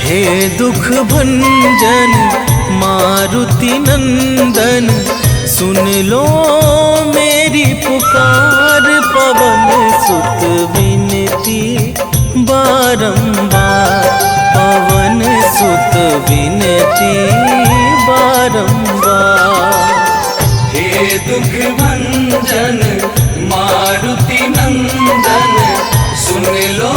हे दुख भंजन मारुति नंदन, सुन लो मेरी पुकार। पवन सुत विनती बारंबार, पवन सुत विनती बारंबार। हे दुख भंजन मारुति नंदन, सुन लो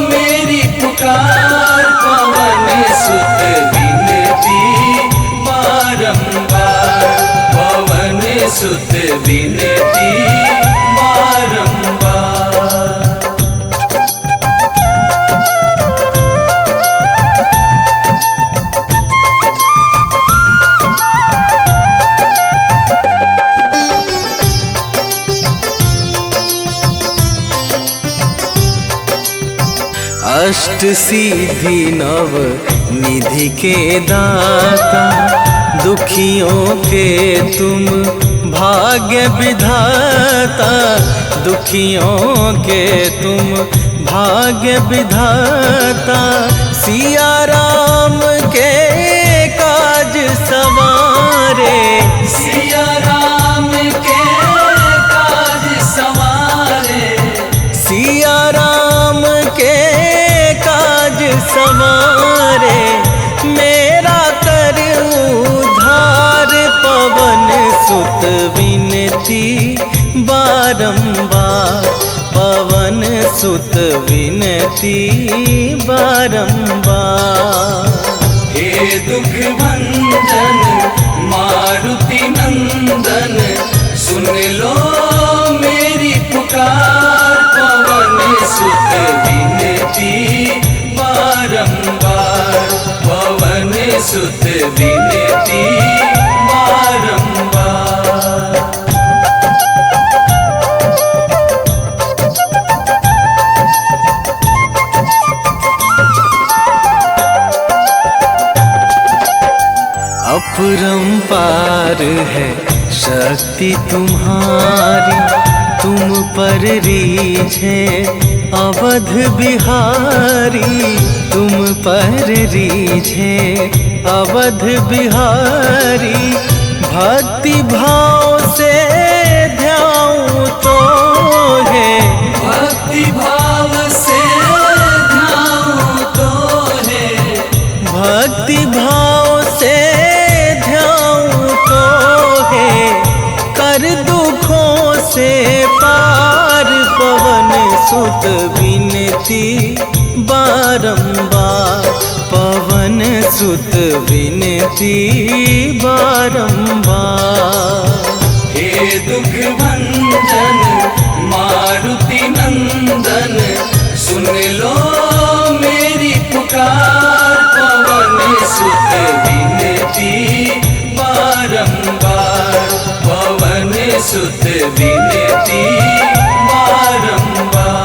मेरी पुकार। पवन सुत विनती बारंबार, पवन सुत विनती बारंबार। अष्ट सिद्धि नव निधि के दाता, दुखियों के तुम भाग्य विधाता। दुखियों के तुम भाग्य विधाता, सिया राम के काज सवारे। सिया राम के काज सवारे, सिया राम के काज सवारे। मेरा कर उद्धार, पवन सुत विनती बारंबार, पवन सुत विनती बारंबार। हे दुख भंजन मारुति नंदन, सुन लो मेरी पुकार। पवन सुत विनती बारंबार, पवन सुत विनती बारंबार। अपरंपार है शक्ति तुम्हारी, तुम पर रीझे अवध बिहारी। तुम पर रीझे अवध बिहारी, भक्ति भाव से ध्याऊं तो है। भक्ति भाव से ध्याऊं तो है, भक्ति भाव से ध्याऊं तो है। कर दुखों से पार, पवन सुत विनती बारंबार, पवन सुत विनती बारंबार। हे दुख भंजन मारुति नंदन, सुन लो मेरी पुकार। पवन सुत विनती बारंबार, पवन सुत विनती बारंबार।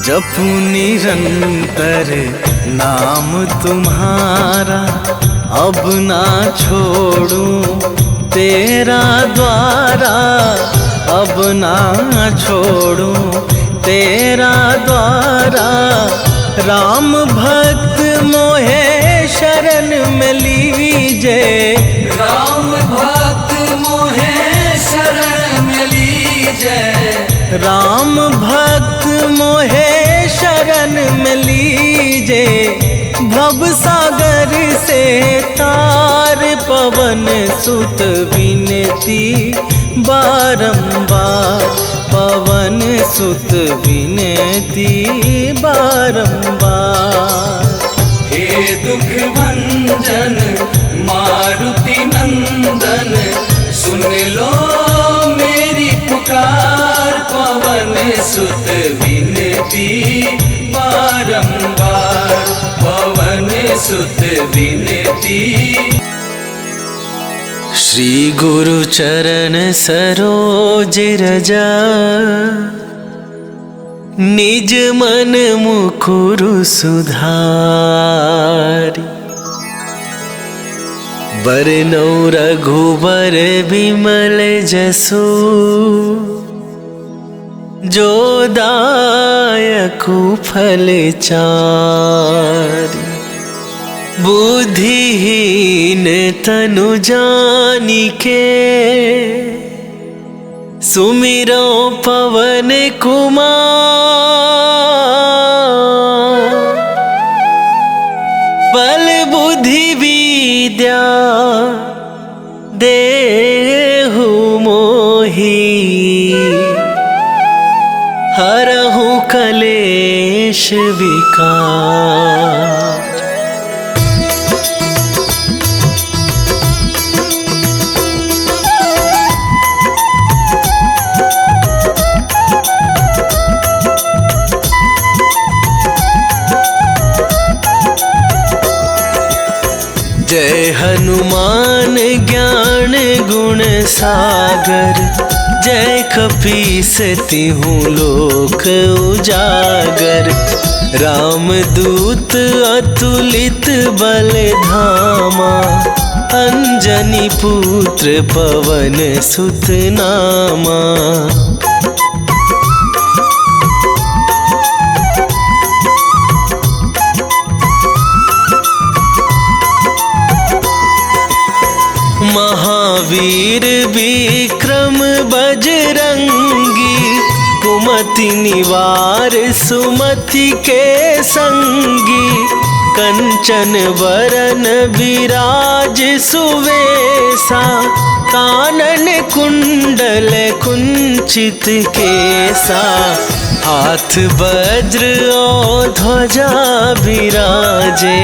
जपू निरंतर नाम तुम्हारा, अब ना छोड़ूं तेरा द्वारा। अब ना छोड़ूं तेरा द्वारा। राम भक्त मोहे शरण में लीजे, राम भक्त मोहे शरण में लीजे। राम भक्त मोहे शरण में लीजे। भव सागर से तार, पवन सुत विनती बारंबार, पवन सुत विनती बारंबार। हे दुख भंजन मारुति नंदन, सुन लो मेरी पुकार। पवन सुत विनती बारंबार, पवन सुत विनती। श्री गुरु चरण सरोज रजा, निज मन मुकुरु सुधारी। बरनौ रघुबर बिमल जसु, जो दायकु फल चारि। बुद्धिहीन तनु जानिके, सुमिरो पवन कुमार। बल बुद्धि विद्या देहु मोहि, हरहु कलेश विकार। जय हनुमान ज्ञान गुण सागर, जय कपीस तिहु लोक उजागर। रामदूत अतुलित बल धामा, अंजनी पुत्र पवन सुत नामा। महावीर विक्रम बजरंगी, कुमति निवार सुमति के संगी। कंचन वरन विराज सुवेसा, कानन कुंडल कुंचित केसा। हाथ वज्र और ध्वजा विराजे,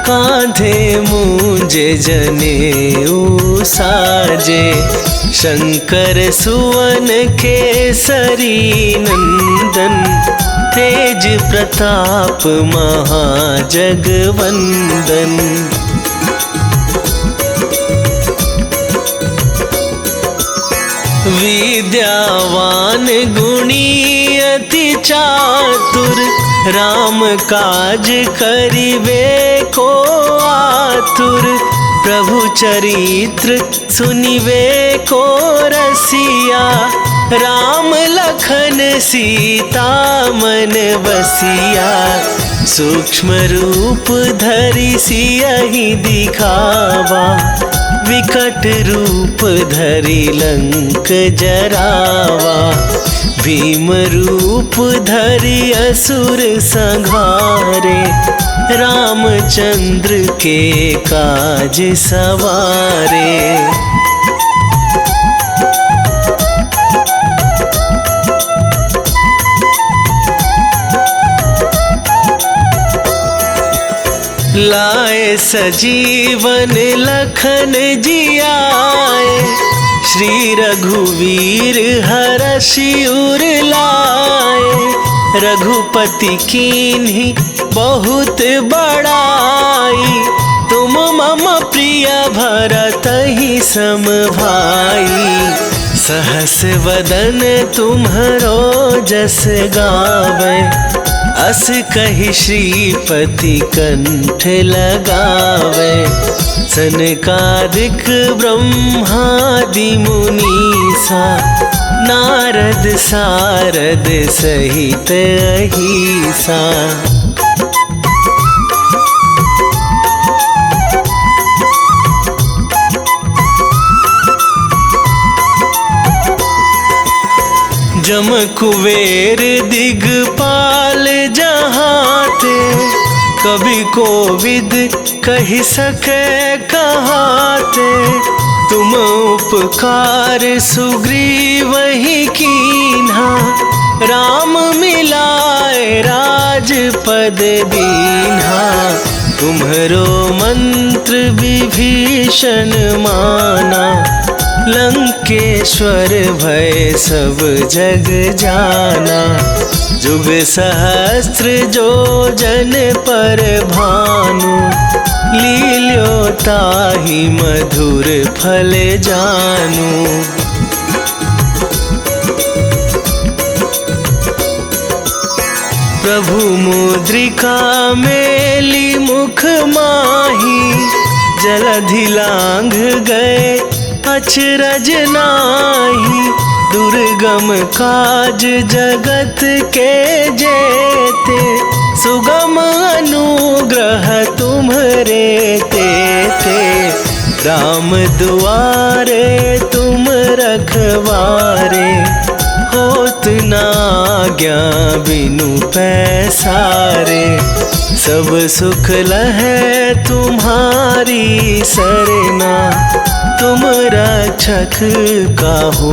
कांधे मूंज जनेऊ साजे। शंकर सुवन केसरी नंदन, तेज प्रताप महाजगवंदन। विद्यावान गुणी अति चातुर, राम काज करिबे को आतुर। प्रभु चरित्र सुनिबे को रसिया, राम लखन सीता मन बसिया। सूक्ष्म रूप धरि सियहि दिखावा, विकट रूप धरि लंक जरावा। भीम रूप धरि असुर संहारे, रामचंद्र के काज सवारे। लाए सजीवन लखन जियाए, श्री रघुवीर हरषि उर लाए। रघुपति कीन्ही बहुत बड़ाई, तुम मम प्रिय भरतहि सम भाई। सहस वदन तुम्हरो जस गावे, अस कहि श्रीपति कंठ लगावे। सनकादिक ब्रह्मादि मुनीसा, नारद सारद सहित अहिसा। जम कुबेर दिगपाल जहाते, कवि कोविद कहि सके कहाते। तुम उपकार सुग्रीवहि कीन्हा, राम मिलाए राजपद दीन्हा। तुम्हरो मंत्र विभीषण माना, लंकेश्वर भय सब जग जाना। जुग सहस्त्र जो जन पर भानु, लील्यो ताहि मधुर फल जानू। प्रभु मुद्रिका मेली मुख माही, जलधि लांघ गए अचरज नाही। दुर्गम काज जगत के जेते, सुगम अनुग्रह तुम्हरे तेते। राम दुआरे तुम रखवारे, होत न आज्ञा बिनु पैसारे। सब सुख लहै तुम्हारी सरना, तुम रक्षक काहू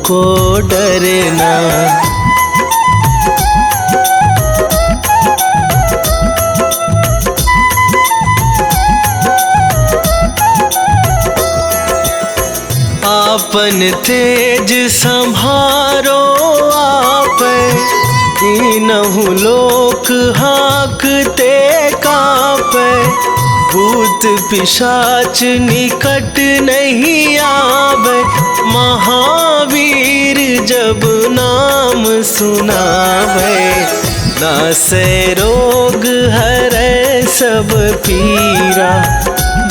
को डरना। आपन तेज संभारो आप, तीनहु लोक हाँकते कांपे। भूत पिशाच निकट नहीं आवे, महावीर जब नाम सुनावे। नासै रोग हरै सब पीरा,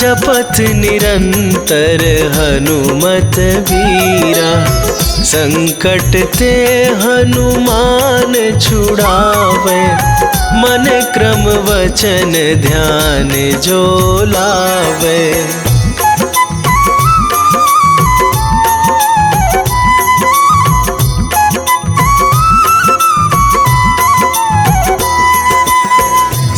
जपत निरंतर हनुमत वीरा। संकट ते हनुमान छुड़ावे, मन क्रम वचन ध्यान जो लावे।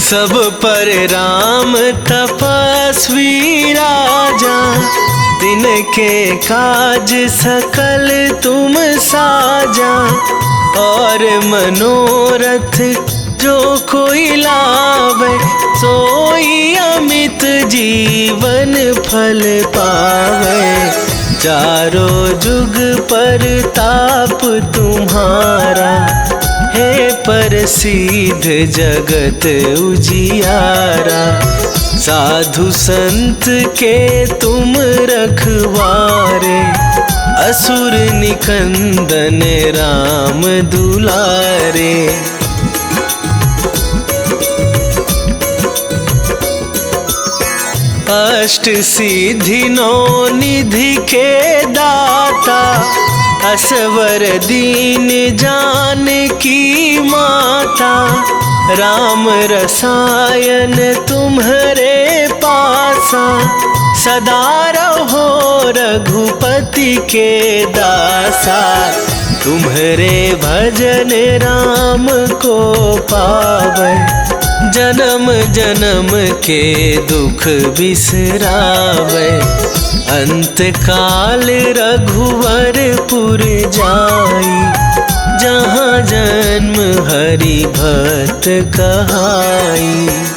सब पर राम तपस्वी राजा, तिनके काज सकल तुम साजा। और मनोरथ जो कोई लावे, सोई अमित जीवन फल पावे। चारों जुग पर ताप तुम्हारा, हे प्रसिद्ध जगत उजियारा। साधु संत के तुम रखवारे, असुर निकंदन राम दुलारे। अष्ट सिद्धि नौ निधि के दाता, असवर दीन जानकी माता। राम रसायन तुम्हरे पासा, सदा रहो रघुपति के दासा। तुम्हरे भजन राम को पावे, जन्म जन्म के दुख बिसरावे। अंत काल रघुवरपुर जाई, जहाँ जन्म हरि भक्त कहाई।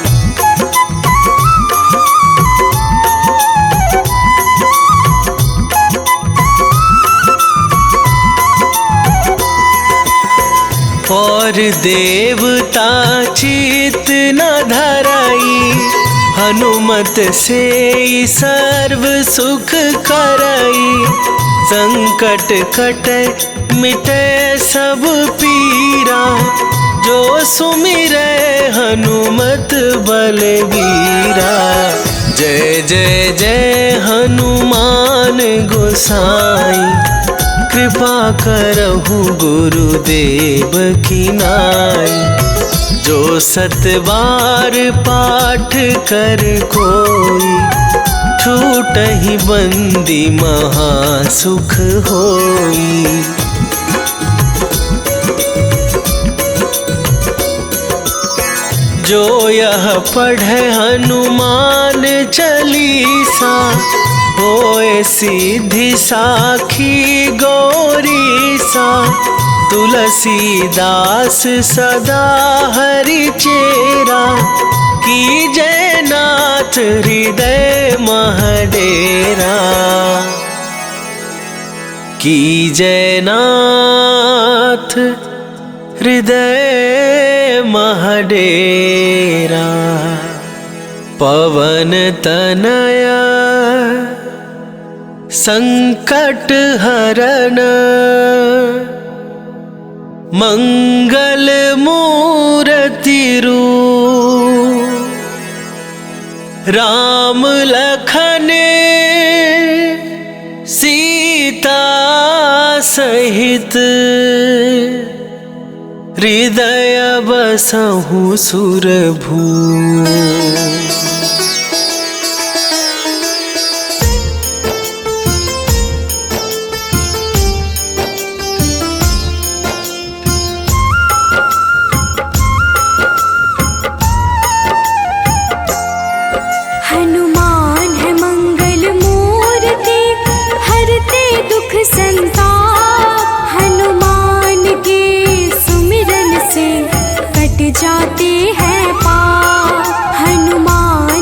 और देवता चित न धराई, हनुमत से सर्व सुख करई। संकट कटे मिटे सब पीरा, जो सुमिरै हनुमत बलवीरा। जय जय जय हनुमान गोसाई, कृपा करहु गुरुदेव की नाई। जो सतबार पाठ कर कोई, छूटहि बंदी महासुख होई। जो यह पढ़े हनुमान चालीसा, होए सिद्धि साखी गौरीसा। तुलसीदास सदा हरि चेरा, की जयनाथ हृदय महडेरा, की जयनाथ हृदय महडेरा। पवन तनया संकट हरन, मंगल मूर्ति रूप, राम लखन सीता सहित, हृदय बसहु सुरभू। हनुमान है मंगल मूर्ति, हरते दुख संताप। हनुमान के सुमिरन से कट जाते हैं पाप। हनुमान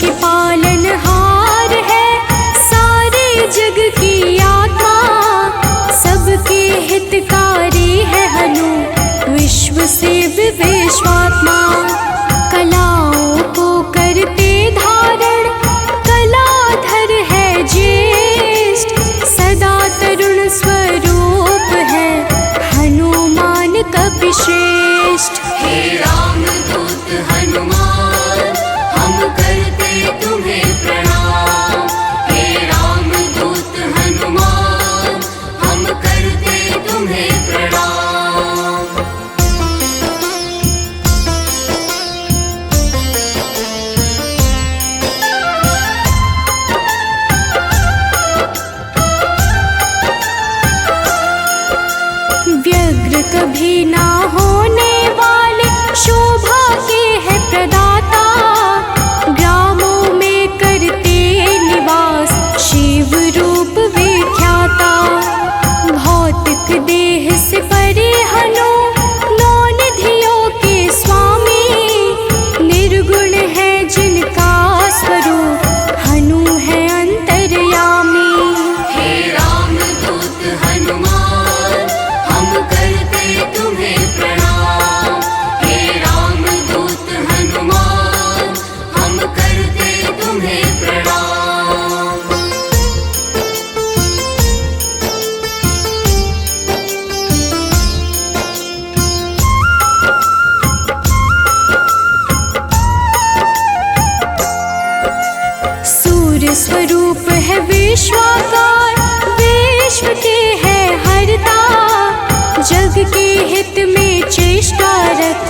के पालनहार है, सारे जग की आत्मा, सबके हितकारी है हनु, विश्व से विश्वात्मा। कलाओं को करते धारण, कलाधर है ज्येष्ठ, सदा तरुण स्वरूप है हनुमान कपिश्रेष्ठ। हे रामदूत हनुमान, हम करते तुम्हें प्रणाम। हे रामदूत हनुमान, हम करते तुम्हें प्रणाम। व्यग्र कभी ना होने वाले, शोभा के है प्रदाता, ग्रामों में करते निवास, शिव रूप विख्याता। भौतिक देह से परे हनु, नौ निधियों के स्वामी, निर्गुण है जिनका स्वरूप, हनु है अंतर्यामी। हे रामदूत हनुमान, हम करते तुम्हें प्रणाम। हे रामदूत हनुमान, हम करते तुम्हें प्रणाम। सूर्य स्वरूप है विश्वाकार, विश्व के है हरता, जग के हित में चेष्टारत,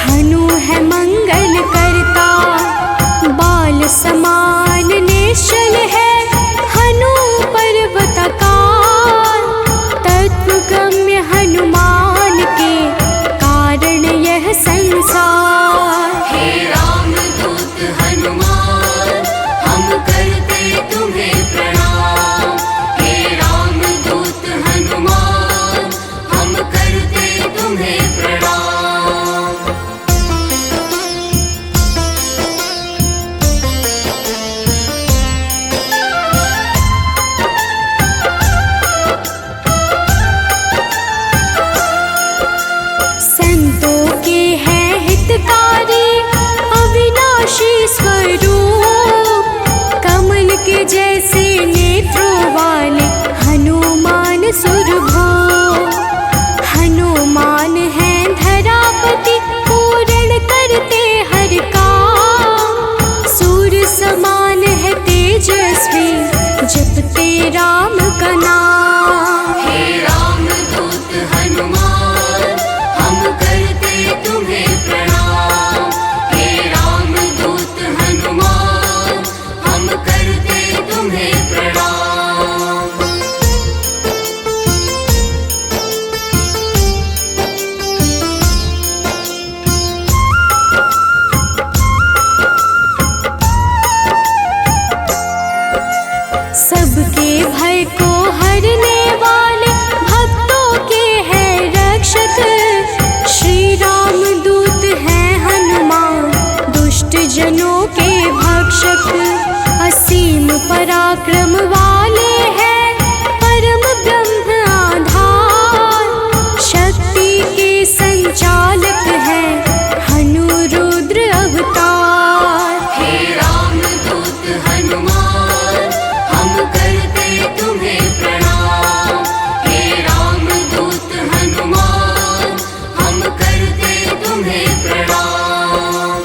हनु है मंगल करता। बाल समान निश्चल है हनु पर्वतकार, तत्वगम्य हनुमान के कारण यह संसार। हे रामदूत हनुमान, हम करते तुम्हें प्रणाम। हे रामदूत हनुमान, हम करते तुम्हें प्रणाम। संतों के हैं हितकारी, अविनाशी स्वरूप, कमल के जैसे नेत्रों वाले हनुमान सुरभो। हनुमान है धरापति, पूर्ण करते हर काम, सूर्य समान है तेजस्वी, जपते राम का नाम। हे रामदूत हनुमान, हम करते तुम्हें प्रणाम। हे रामदूत हनुमान, हम करते तुम्हें प्रणाम। सबके भय को हरने वाले, भक्तों के हैं रक्षक, श्री राम दूत हैं हनुमान, दुष्ट जनों के भक्षक। असीम पराक्रम वाले हैं, परम ब्रह्म आधार, शक्ति के संचालक हैं हनु रुद्र अवतार। हे रामदूत हनुमान, हम करते तुम्हें प्रणाम। हे रामदूत हनुमान, हम करते तुम्हें प्रणाम।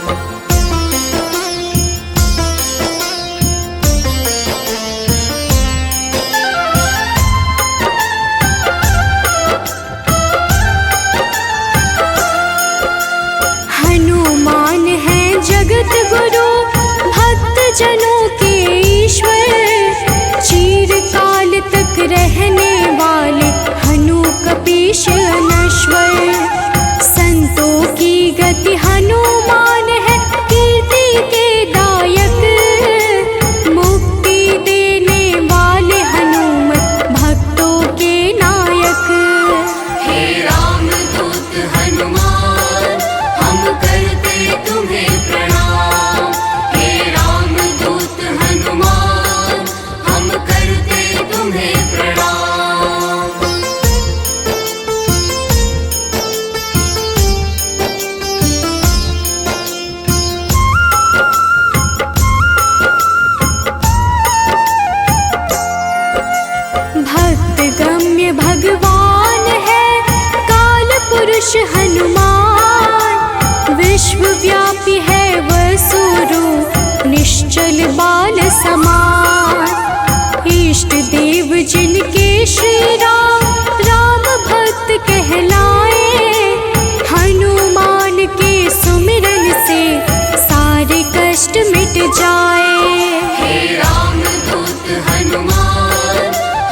हनुमान है जगत गुरु, भक्त जनों के ईश्वर, चिरकाल तक रहने वाले हनु कपीश अनश्वर। संतों की गति हनुमान है, कीर्ति के दायक, मुक्ति देने वाले हनुमत, भक्तों के नायक। हे रामदूत हनुमान, हम करते तुम्हें प्रणाम। हे रामदूत हनुमान, विश्वव्यापी है वसुरूप निश्चल बाल समान। इष्ट देव जिनके श्री राम, राम भक्त कहलाए, हनुमान के सुमिरन से सारे कष्ट मिट जाए। हे राम दूत हनुमान,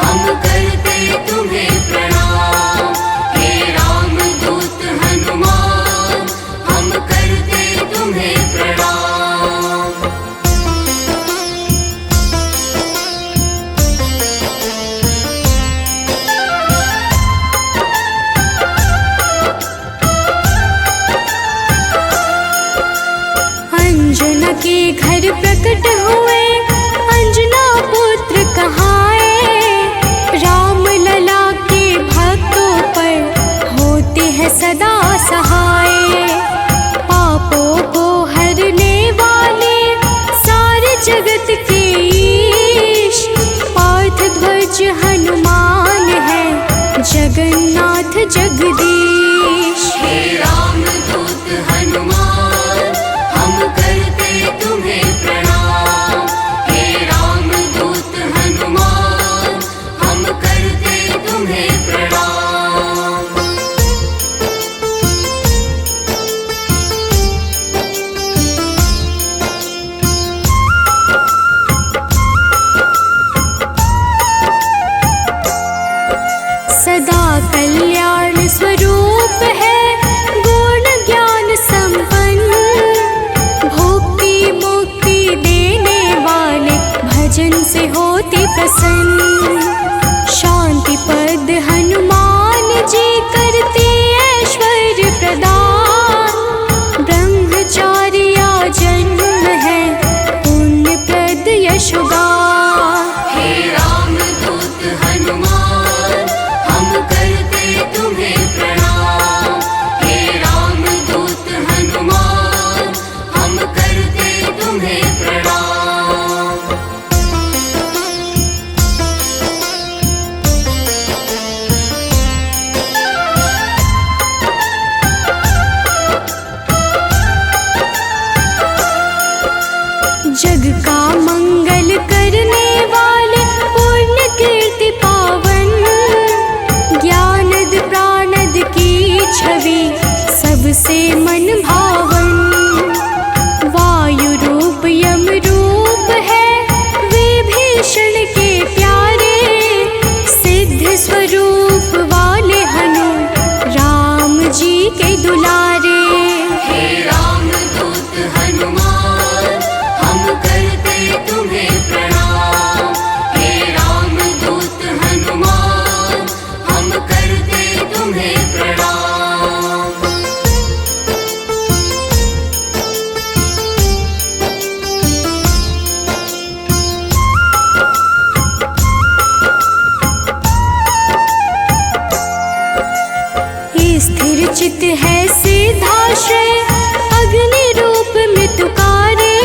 हम करते तुम्हें प्रणाम। हे राम दूत हनुमान, हम करते तुम्हें प्रणाम। अंजना के घर प्रकट हुए, अंजना पुत्र कहाए, राम लला के भक्तों पर होते हैं सदा सहाय। पापों को हरने वाले सारे जगत के ईश, पार्थ ध्वज हनुमान है जगन्नाथ जगदीश। हे राम दूत हनुमान, हम करते तुम्हें प्रणाम। हे राम दूत हनुमान, हम करते तुम्हें प्रणाम। सदा कल्याण स्वरूप है, गुण ज्ञान संपन्न, भक्ति मुक्ति देने वाले भजन से होते प्रसन्न। शांति पद हनुमान जी करते ऐश्वर्य प्रदान, ब्रह्मचारिया जन्म है पुण्य प्रद यशोगान। हे राम दूत हनुमान, हम करते तुम्हें प्रणाम। हे राम दूत हनुमान, हम करते तुम्हें प्रणाम। जग का मंगल करने वाले पुण्य कीर्ति पावन, ज्ञानद प्राणद की छवि सबसे मन भावन। वायु रूप यम रूप है विभीषण के प्यारे, सिद्ध स्वरूप वाले हनु राम जी के दुलारे। हे राम दूत हनुमान, हम करते तुम्हें प्रणाम। हे राम दूत हनुमान, हम करते तुम्हें प्रणाम। स्थिर चित है सिद्धाश्रय, अग्नि रूप मृत्युकारे,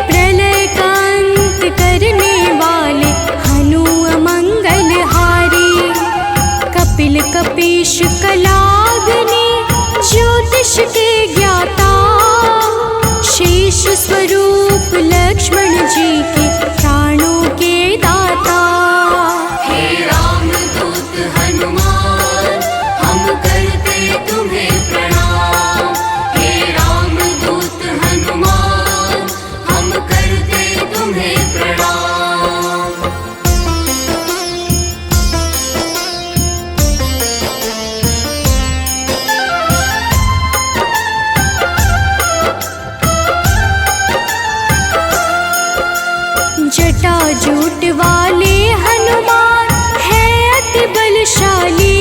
प्रलय का अंत करने वाले हनु अमंगल हारी। कपिल कपीश कलाग्नि ज्योतिष के ज्ञाता, शेष स्वरूप लक्ष्मण जी के प्राणों के दाता। हे राम दूत हनुमान, हम करते तुम्हें प्रणाम। हे राम दूत हनुमान, हम करते तुम्हें प्रणाम। जटाजूट वाले हनुमान है अति बलशाली,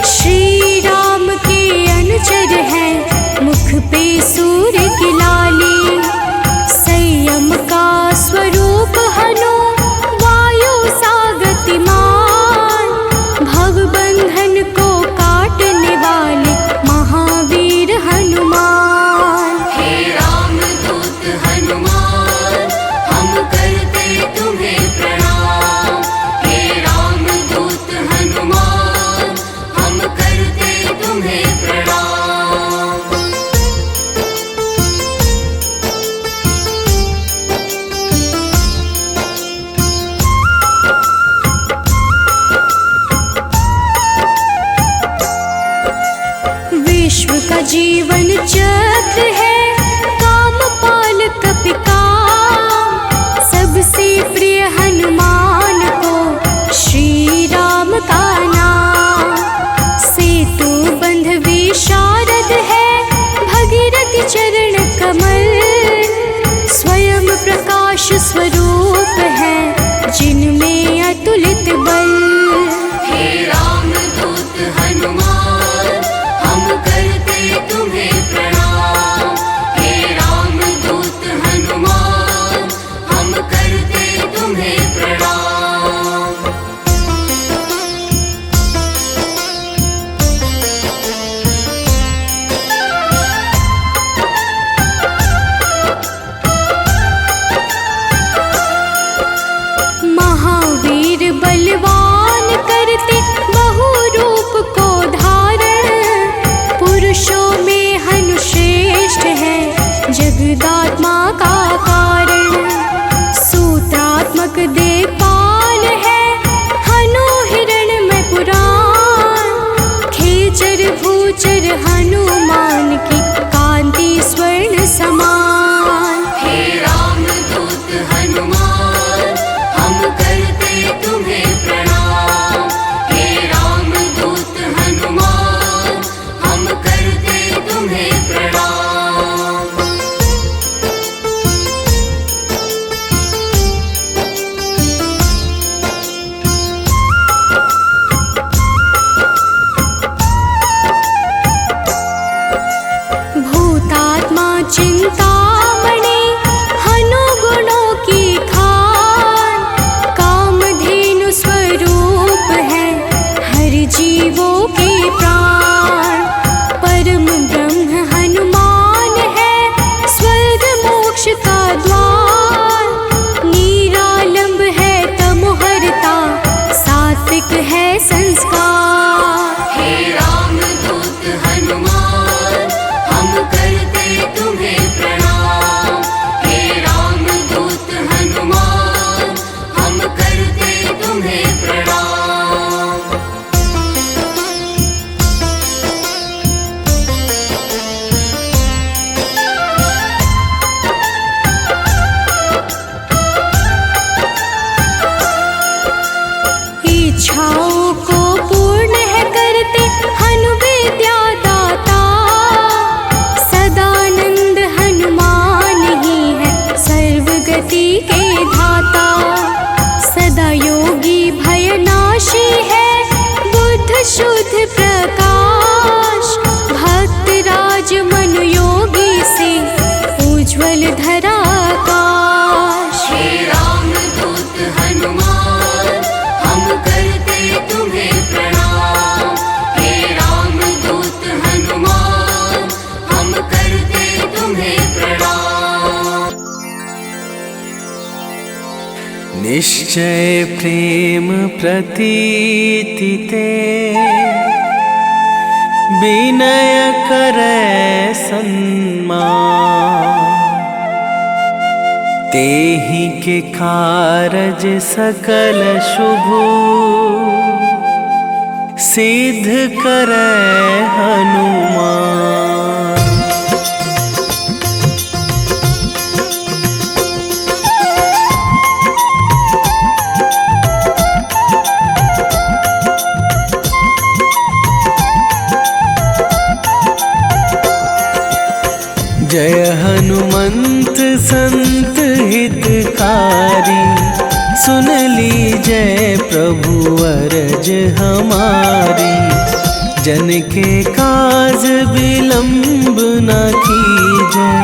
श्री राम के अनुचर है मुख पे सूर्य की लाली। संयम का स्वरूप हनु वायु सा गतिमान, भवबंधन को काटने वाले महावीर हनुमान। हे राम दूत हनुमान, हम करते तुम्हें प्रणाम। हे राम दूत हनुमान, हम करते तुम्हें विनाश स्वरूप है जिनमें अतुलित बल। हे रामदूत हनुमान हम करते तुम्हें प्रणाम। हे रामदूत हनुमान हम करते तुम्हें प्रणाम। महावीर बलवान करते बहु रूप को धारण, पुरुषों में हनु श्रेष्ठ है जगदात्मा का कारण। सूत्रात्मक देवपाल है हनु हिरण्मय पुराण, खेचर भूचर हनुमान की कांति स्वर्ण समान। हे रामदूत हनुमान हम करते तुम्हें प्रणाम। हे रामदूत हनुमान हम करते तुम्हें प्रणाम। भूतात्मा चिंतामणि हनु गुणों की खान, कामधेनु स्वरूप है हर जीवों के प्राण। परम ब्रह्म हनुमान है स्वर्ग मोक्ष का द्वार, निरालंब है तमोहरता सात्विक है संस्कार। हे रामदूत हनुमान हम करते तुम्हें प्रणाम। हे रामदूत हनुमान हम करते तुम्हें प्रणाम। इच्छाओं को पूर्ण है करते हनु विद्या दाता, सदानंद हनुमान ही है सर्वगति के धाता। सदा योगी भयनाशी है बुद्ध शुद्ध प्रकाश, भक्त राज मनु योगी से उज्ज्वल धरा आकाश। हे रामदूत हनुमान हम करते तुम्हें प्रणाम। हे रामदूत हनुमान हम करते तुम्हें प्रणाम। निश्चय प्रेम प्रतीति ते, विनय करे सन्मान। तेहि के कारज सकल शुभ, सिद्ध करे हनुमान। जय हनुमंत संत हितकारी, सुन लीजय प्रभु अरज हमारी। जन के काज विलंब न कीजय,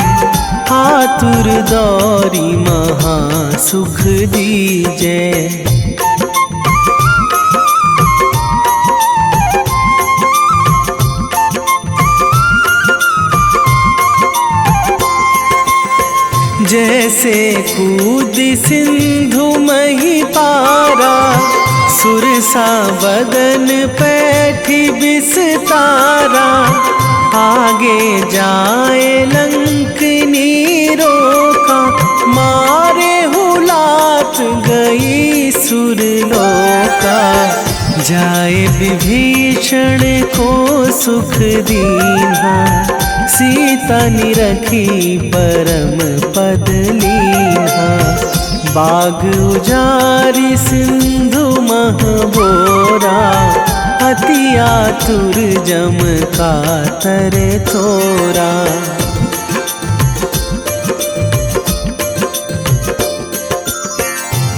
आतुर दौरी महा सुख दीजय। जैसे कूद सिंधु मही पारा, सुरसा बदन पैठी बिस्तारा। आगे जाए लंकनी रोका, मारे हुलात गई सुरलोका। जाए विभीषण को सुख दीन्हा, सीता निरखी परम पद लीन्हा। बाग उजारी सिंधु महबोरा, अति आतुर जम कातर थोरा।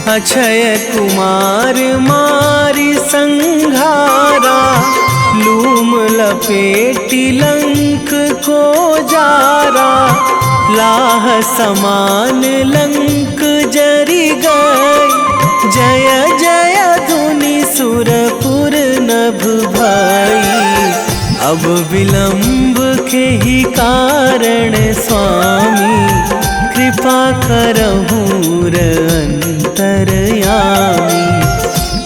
अक्षय कुमार मारी संघारा, लूम लपेटी लंक को जारा, लाह समान लंक जरी गई, जय जय धुनि सुरपुर नभ भई। अब विलंब के ही कारण स्वामी, कृपा करहूँ अंतरयामी।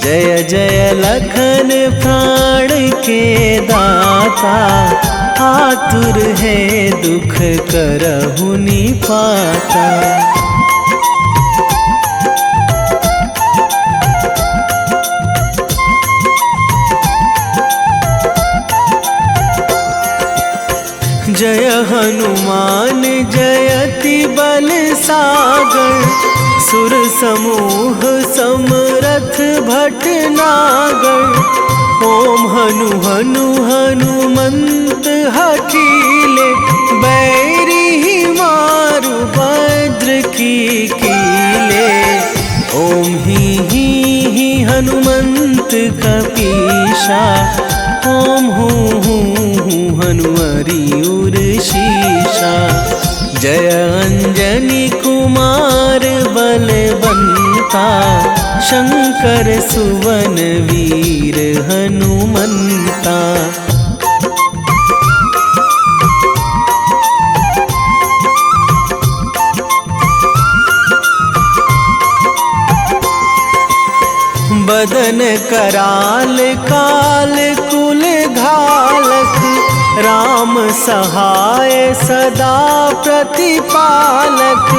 जय जय लखन प्राण के दाता, आतुर है दुख करहु निपाता। जय हनुमान जयति बल सागर, सुर समूह समरथ भटनागर। ओम हनु हनु हनुमंत हठीले, बैरी मारु भद्र की कीले। ओम ही हनुमंत कपीशा, ओम हूँ हनुमरी उर शीशा। जय अंजनी कुमार बलवंता, शंकर सुवन वीर हनुमंता। बदन कराल काल कुल घालक, राम सहाय सदा प्रतिपालक।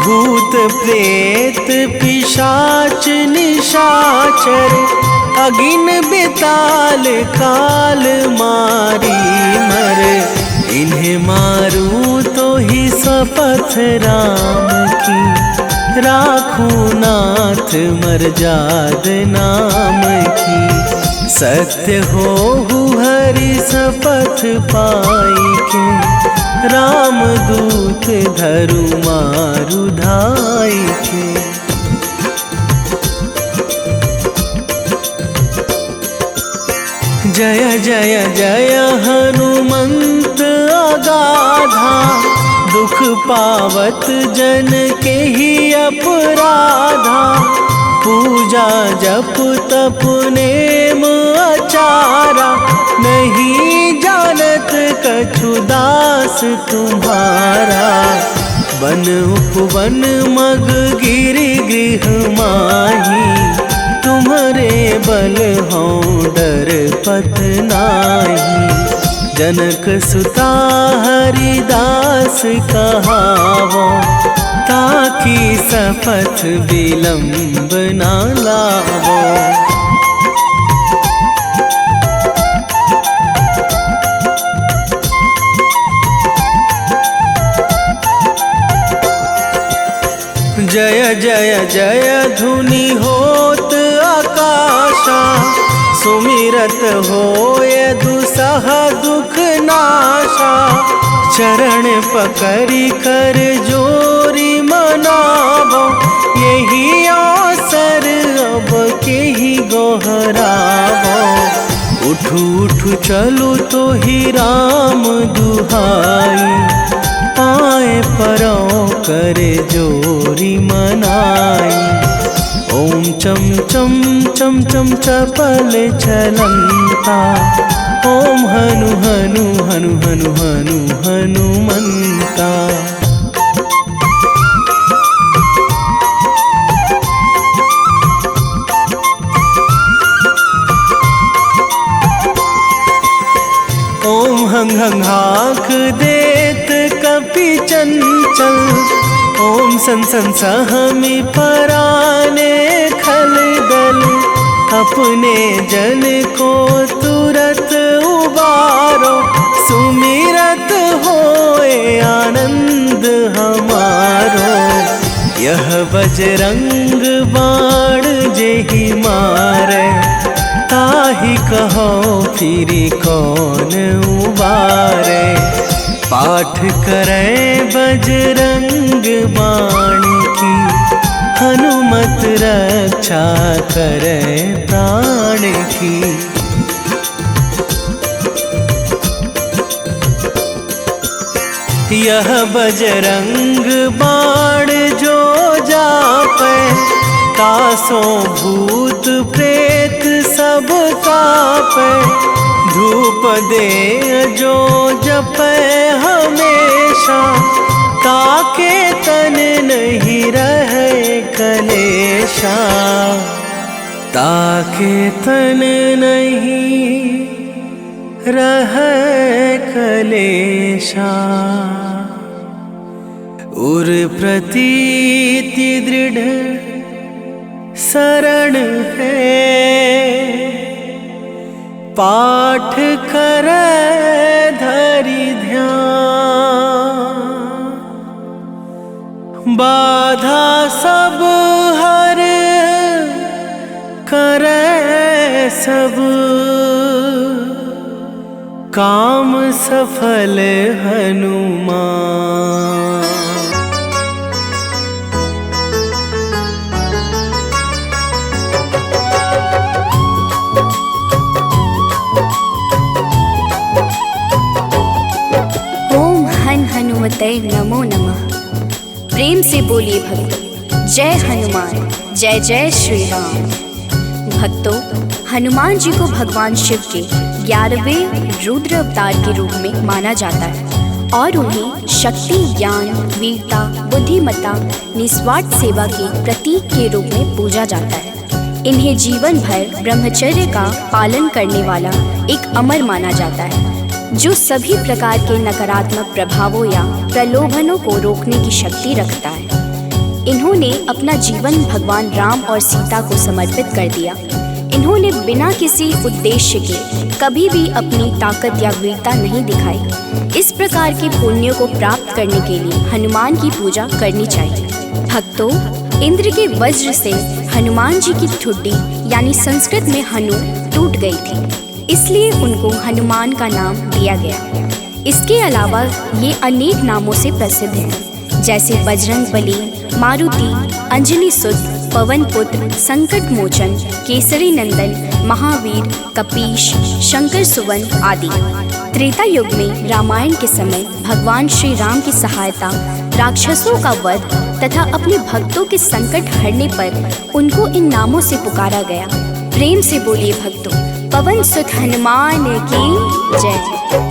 भूत प्रेत पिशाच निशाचर, अगिन बिताल काल मारी मर। इन्हें मारूं तो ही शपथ राम की, राखूं नाथ मर्याद नाम की। सत्य हो हरि शपथ पाई के, राम दूत धरु मारु धाई के। जय जय जय हनुमंत अगाधा, दुख पावत जन के ही अपराधा। पूजा जप तप नेम आचारा, नहीं जानत कछु दास तुम्हारा। बन उपवन मग गिरि गृह माही, तुम्हारे बल हों डर पत नाही। जनक सुता हरिदास कहावो, ताकि शपथ विलंब ना लावो। जय जय जय धुनि होत आकाशा, सुमिरत होय दुसह दुख नाशा। चरण पकड़ी कर जोरी मनावो, यही अवसर अब के ही गोहरावो। उठू उठू चलो तो ही राम दुहाई, पाए परों करे जोरी मनाई। ओम चम चम चम चम चपल चलंता, ओम हनु हनु हनु हनु हनु हनुमंता। ओम हंग हंग हाक देत कपि चंचल, ओम सन सन सहमी पराने खल दल। अपने जन को तुरत उबारो, सुमिरत होए आनंद हमारो। यह बजरंग बाण जेहि मारे, ताहि कहो फिरि कौन उबारे। पाठ करे बजरंग बाण की, हनुमान हनुमत रक्षा करे प्राण की। यह बजरंग बाण जो जापै, तासों भूत प्रेत सब कापै। धूप दे जो जपै हमेशा, ताके तन नहीं रहे कलेशा। ताके तन नहीं रहे कलेशा। उर प्रतीति दृढ़ शरण है, पाठ करे धरि ध्यान। बाधा सब हर करे सब, काम सफल हनुमान। ओम हन हनुमते नमो नमः। प्रेम से बोलिए भक्तों, जय हनुमान, जय जय श्री राम। भक्तों, हनुमान जी को भगवान शिव के 11वें रुद्र अवतार के रूप में माना जाता है और उन्हें शक्ति, ज्ञान, वीरता, बुद्धिमत्ता, निस्वार्थ सेवा के प्रतीक के रूप में पूजा जाता है। इन्हें जीवन भर ब्रह्मचर्य का पालन करने वाला एक अमर माना जाता है, जो सभी प्रकार के नकारात्मक प्रभावों या प्रलोभनों को रोकने की शक्ति रखता है। इन्होंने अपना जीवन भगवान राम और सीता को समर्पित कर दिया। इन्होंने बिना किसी उद्देश्य के कभी भी अपनी ताकत या वीरता नहीं दिखाई। इस प्रकार के पुण्यों को प्राप्त करने के लिए हनुमान की पूजा करनी चाहिए। भक्तों, इंद्र के वज्र से हनुमान जी की ठुड्डी यानी संस्कृत में हनु टूट गई थी, इसलिए उनको हनुमान का नाम दिया गया। इसके अलावा ये अनेक नामों से प्रसिद्ध हैं, जैसे बजरंग बली, मारुति, अंजनी सुत, पवन पुत्र, संकट मोचन, केसरी नंदन, महावीर, कपीश, शंकर सुवन आदि। त्रेता युग में रामायण के समय भगवान श्री राम की सहायता, राक्षसों का वध तथा अपने भक्तों के संकट हरने पर उनको इन नामों से पुकारा गया। प्रेम से बोलिए भक्तों, पवन सुत हनुमान की जय।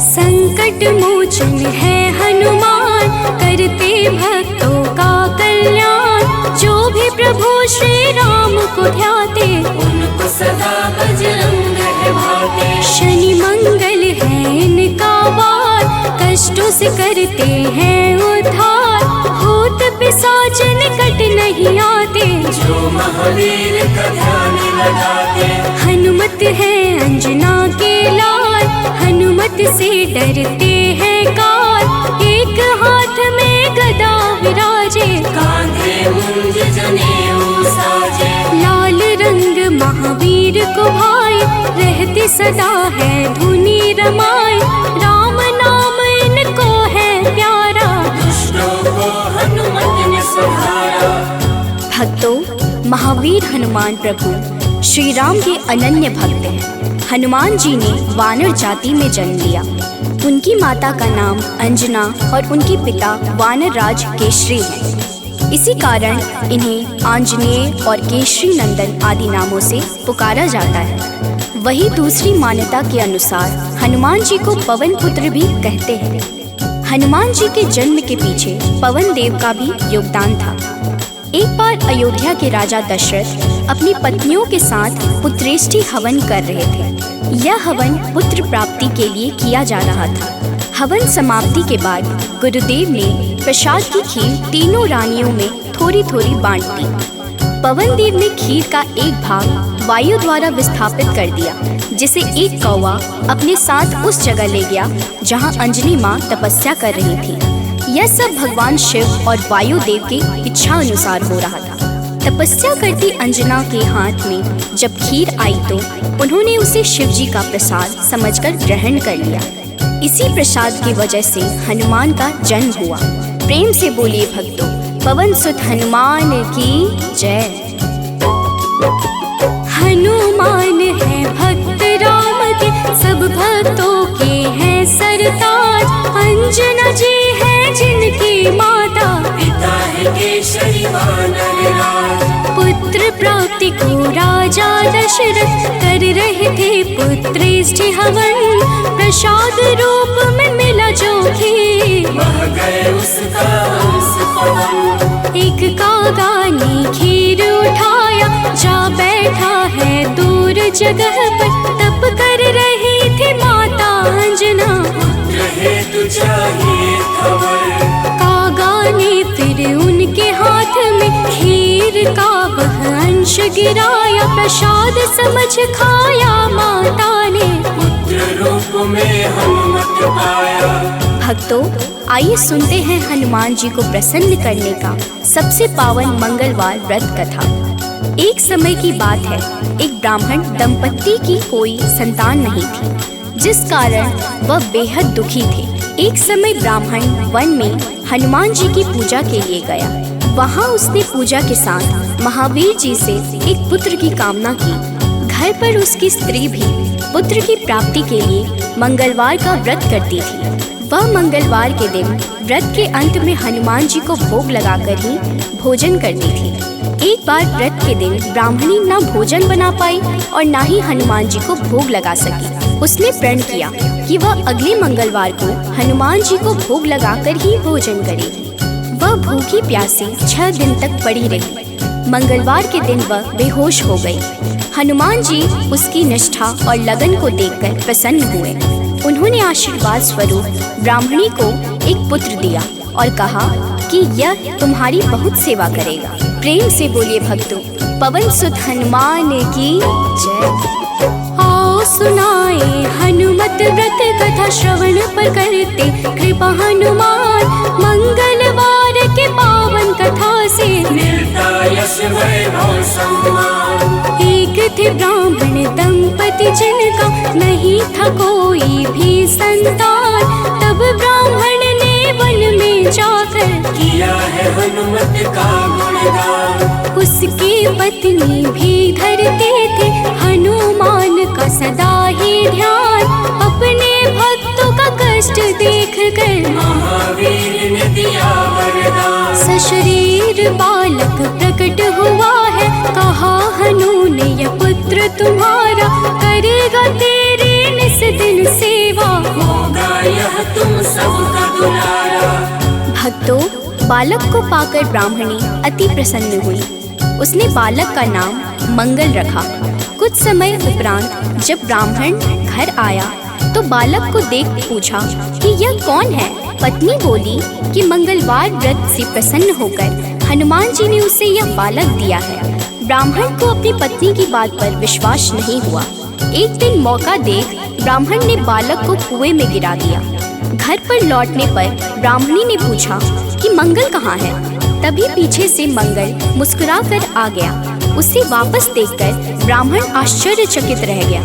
संकट मोचन है हनुमान, करते भक्तों का कल्याण। जो भी प्रभु श्री राम को ध्याते, उनको सदा बजरंग है भाते। शनि मंगल है इनका वार, कष्टों से करते हैं उद्धार। भूत पिशाच निकट नहीं आते, जो महावीर का ध्यान लगाते। हनुमत है अंजना के लाल, हनुमत से डरते हैं काल। एक हाथ में गदा विराजे, कांधे मुंज जनेऊ साजे। लाल रंग महावीर को भाई, रहते सदा है धुनी रमाए। राम नाम इनको है प्यारा, दुष्टों को हनुमत ने संहारा। भक्तों, महावीर हनुमान प्रभु श्री राम के अनन्य भक्त हैं। हनुमान जी ने वानर जाति में जन्म लिया। उनकी माता का नाम अंजना और उनके पिता वानर राज केशरी हैं। इसी कारण इन्हें आंजनेय और केशरी नंदन आदि नामों से पुकारा जाता है। वही दूसरी मान्यता के अनुसार हनुमान जी को पवन पुत्र भी कहते हैं। हनुमान जी के जन्म के पीछे पवन देव का भी योगदान था। एक बार अयोध्या के राजा दशरथ अपनी पत्नियों के साथ पुत्रेष्टि हवन कर रहे थे। यह हवन पुत्र प्राप्ति के लिए किया जा रहा था। हवन समाप्ति के बाद गुरुदेव ने प्रसाद की खीर तीनों रानियों में थोड़ी थोड़ी बांट दी। पवन देव ने खीर का एक भाग वायु द्वारा विस्थापित कर दिया, जिसे एक कौवा अपने साथ उस जगह ले गया जहाँ अंजनी माँ तपस्या कर रही थी। यह सब भगवान शिव और वायु देव की इच्छा अनुसार हो रहा था। तपस्या करती अंजना के हाथ में जब खीर आई तो उन्होंने उसे शिव जी का प्रसाद समझकर ग्रहण कर लिया। इसी प्रसाद की वजह से हनुमान का जन्म हुआ। प्रेम से बोलिए भक्तों, पवन सुत हनुमान की जय। हनुमान है भक्त राम के, सब भक्तों के हैं सरताज। अंजना जी है जिनकी माता, पिता है केसरी वानर राज। पुत्र प्राप्ति को राजा दशरथ कर रहे थे पुत्रेष्ठ हवन। प्रसाद रूप में मिला जो खीर, बह गए उसका हंस पवन। एक कागा ने खीर उठाया, जा बैठा है दूर जगह पर। तप कर रही थी माता अंजना, पुत्र हेतु चाहिए खबर। कागा ने फिर उनके हाथ में खीर का वह अंश गिराया। प्रसाद समझ खाया माता ने, पुत्र रूप में हनुमत पाया। भक्तों, आइए सुनते हैं हनुमान जी को प्रसन्न करने का सबसे पावन मंगलवार व्रत कथा। एक समय की बात है, एक ब्राह्मण दंपत्ति की कोई संतान नहीं थी, जिस कारण वह बेहद दुखी थे। एक समय ब्राह्मण वन में हनुमान जी की पूजा के लिए गया। वहाँ उसने पूजा के साथ महावीर जी से एक पुत्र की कामना की। घर पर उसकी स्त्री भी पुत्र की प्राप्ति के लिए मंगलवार का व्रत करती थी। वह मंगलवार के दिन व्रत के अंत में हनुमान जी को भोग लगाकर ही भोजन करती थी। एक बार व्रत के दिन ब्राह्मणी न भोजन बना पाई और न ही हनुमान जी को भोग लगा सकी। उसने प्रण किया कि वह अगले मंगलवार को हनुमान जी को भोग लगाकर ही भोजन करेगी। वह भूखी प्यासी 6 दिन तक पड़ी रही। मंगलवार के दिन वह बेहोश हो गई। हनुमान जी उसकी निष्ठा और लगन को देखकर प्रसन्न हुए। उन्होंने आशीर्वाद स्वरूप ब्राह्मणी को एक पुत्र दिया और कहा कि यह तुम्हारी बहुत सेवा करेगा। प्रेम से बोलिए भक्तों, पवन सुत हनुमान की जय। आओ सुनाए हनुमत व्रत कथा, श्रवण पर करते कृपा हनुमान। मंगलवार के पावन कथा से मिलता यश वैभव सम्मान। एक थे ब्राह्मण दंपति जिनका नहीं था कोई भी संतान। तब ब्राह्मण ने वन में जाकर किया है हनुमत का गुणगान। उसकी पत्नी भी धरते थे हनुमान का सदा ही ध्यान। अपने भक्तों का कष्ट देख कर महावीर ने दिया वरदान। सशरीर बालक प्रकट हुआ है, कहा हनु ने यह पुत्र तुम्हारा करेगा तेरी निस दिन सेवा। होगा यह तुम सबका दुलारा। भक्तों, बालक को पाकर ब्राह्मणी अति प्रसन्न हुई। उसने बालक का नाम मंगल रखा। कुछ समय उपरांत जब ब्राह्मण घर आया तो बालक को देख पूछा कि यह कौन है। पत्नी बोली कि मंगलवार व्रत से प्रसन्न होकर हनुमान जी ने उसे यह बालक दिया है। ब्राह्मण को अपनी पत्नी की बात पर विश्वास नहीं हुआ। एक दिन मौका देख ब्राह्मण ने बालक को कुएं में गिरा दिया। घर पर लौटने पर ब्राह्मणी ने पूछा कि मंगल कहाँ है। तभी पीछे से मंगल मुस्कुरा कर आ गया। उसे वापस देखकर ब्राह्मण आश्चर्यचकित रह गया।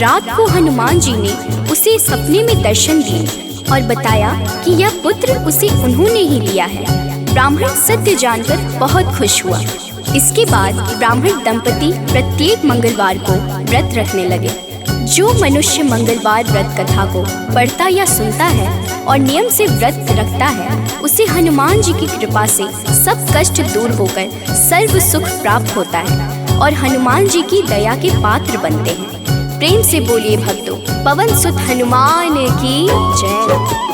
रात को हनुमान जी ने उसे सपने में दर्शन दिए और बताया कि यह पुत्र उसे उन्होंने ही दिया है। ब्राह्मण सत्य जानकर बहुत खुश हुआ। इसके बाद ब्राह्मण दंपति प्रत्येक मंगलवार को व्रत रखने लगे। जो मनुष्य मंगलवार व्रत कथा को पढ़ता या सुनता है और नियम से व्रत रखता है, उसे हनुमान जी की कृपा से सब कष्ट दूर होकर सर्व सुख प्राप्त होता है और हनुमान जी की दया के पात्र बनते हैं। प्रेम से बोलिए भक्तों, पवन सुत हनुमान की जय।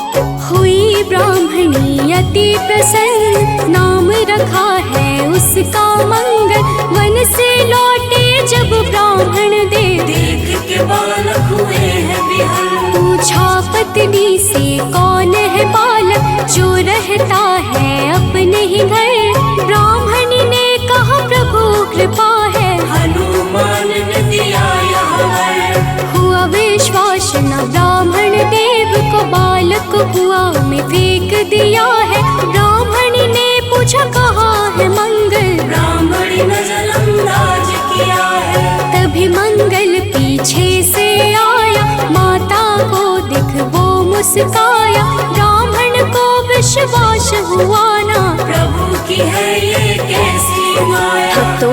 हुई ब्राह्मणी अति प्रसन्न, नाम रखा है उसका मंगल। वन से लौटे जब ब्राह्मण देव, देख के बालक हुए हैं विहल। पूछा पत्नी से कौन है बालक जो रहता है अपने ही घर। ब्राह्मणी ने कहा प्रभु कृपा है, हनुमान ने दिया यह वर। हुआ विश्वास न ब्राह्मण देव को, बालक को कुआं में फेंक दिया है। ब्राह्मणी ने पूछा कहाँ है मंगल, ब्राह्मणी नजरअंदाज किया है। तभी मंगल पीछे से आया, माता को देख वो मुस्काया। ब्राह्मण को विश्वास हुआ ना, प्रभु की है ये कैसी माया। तो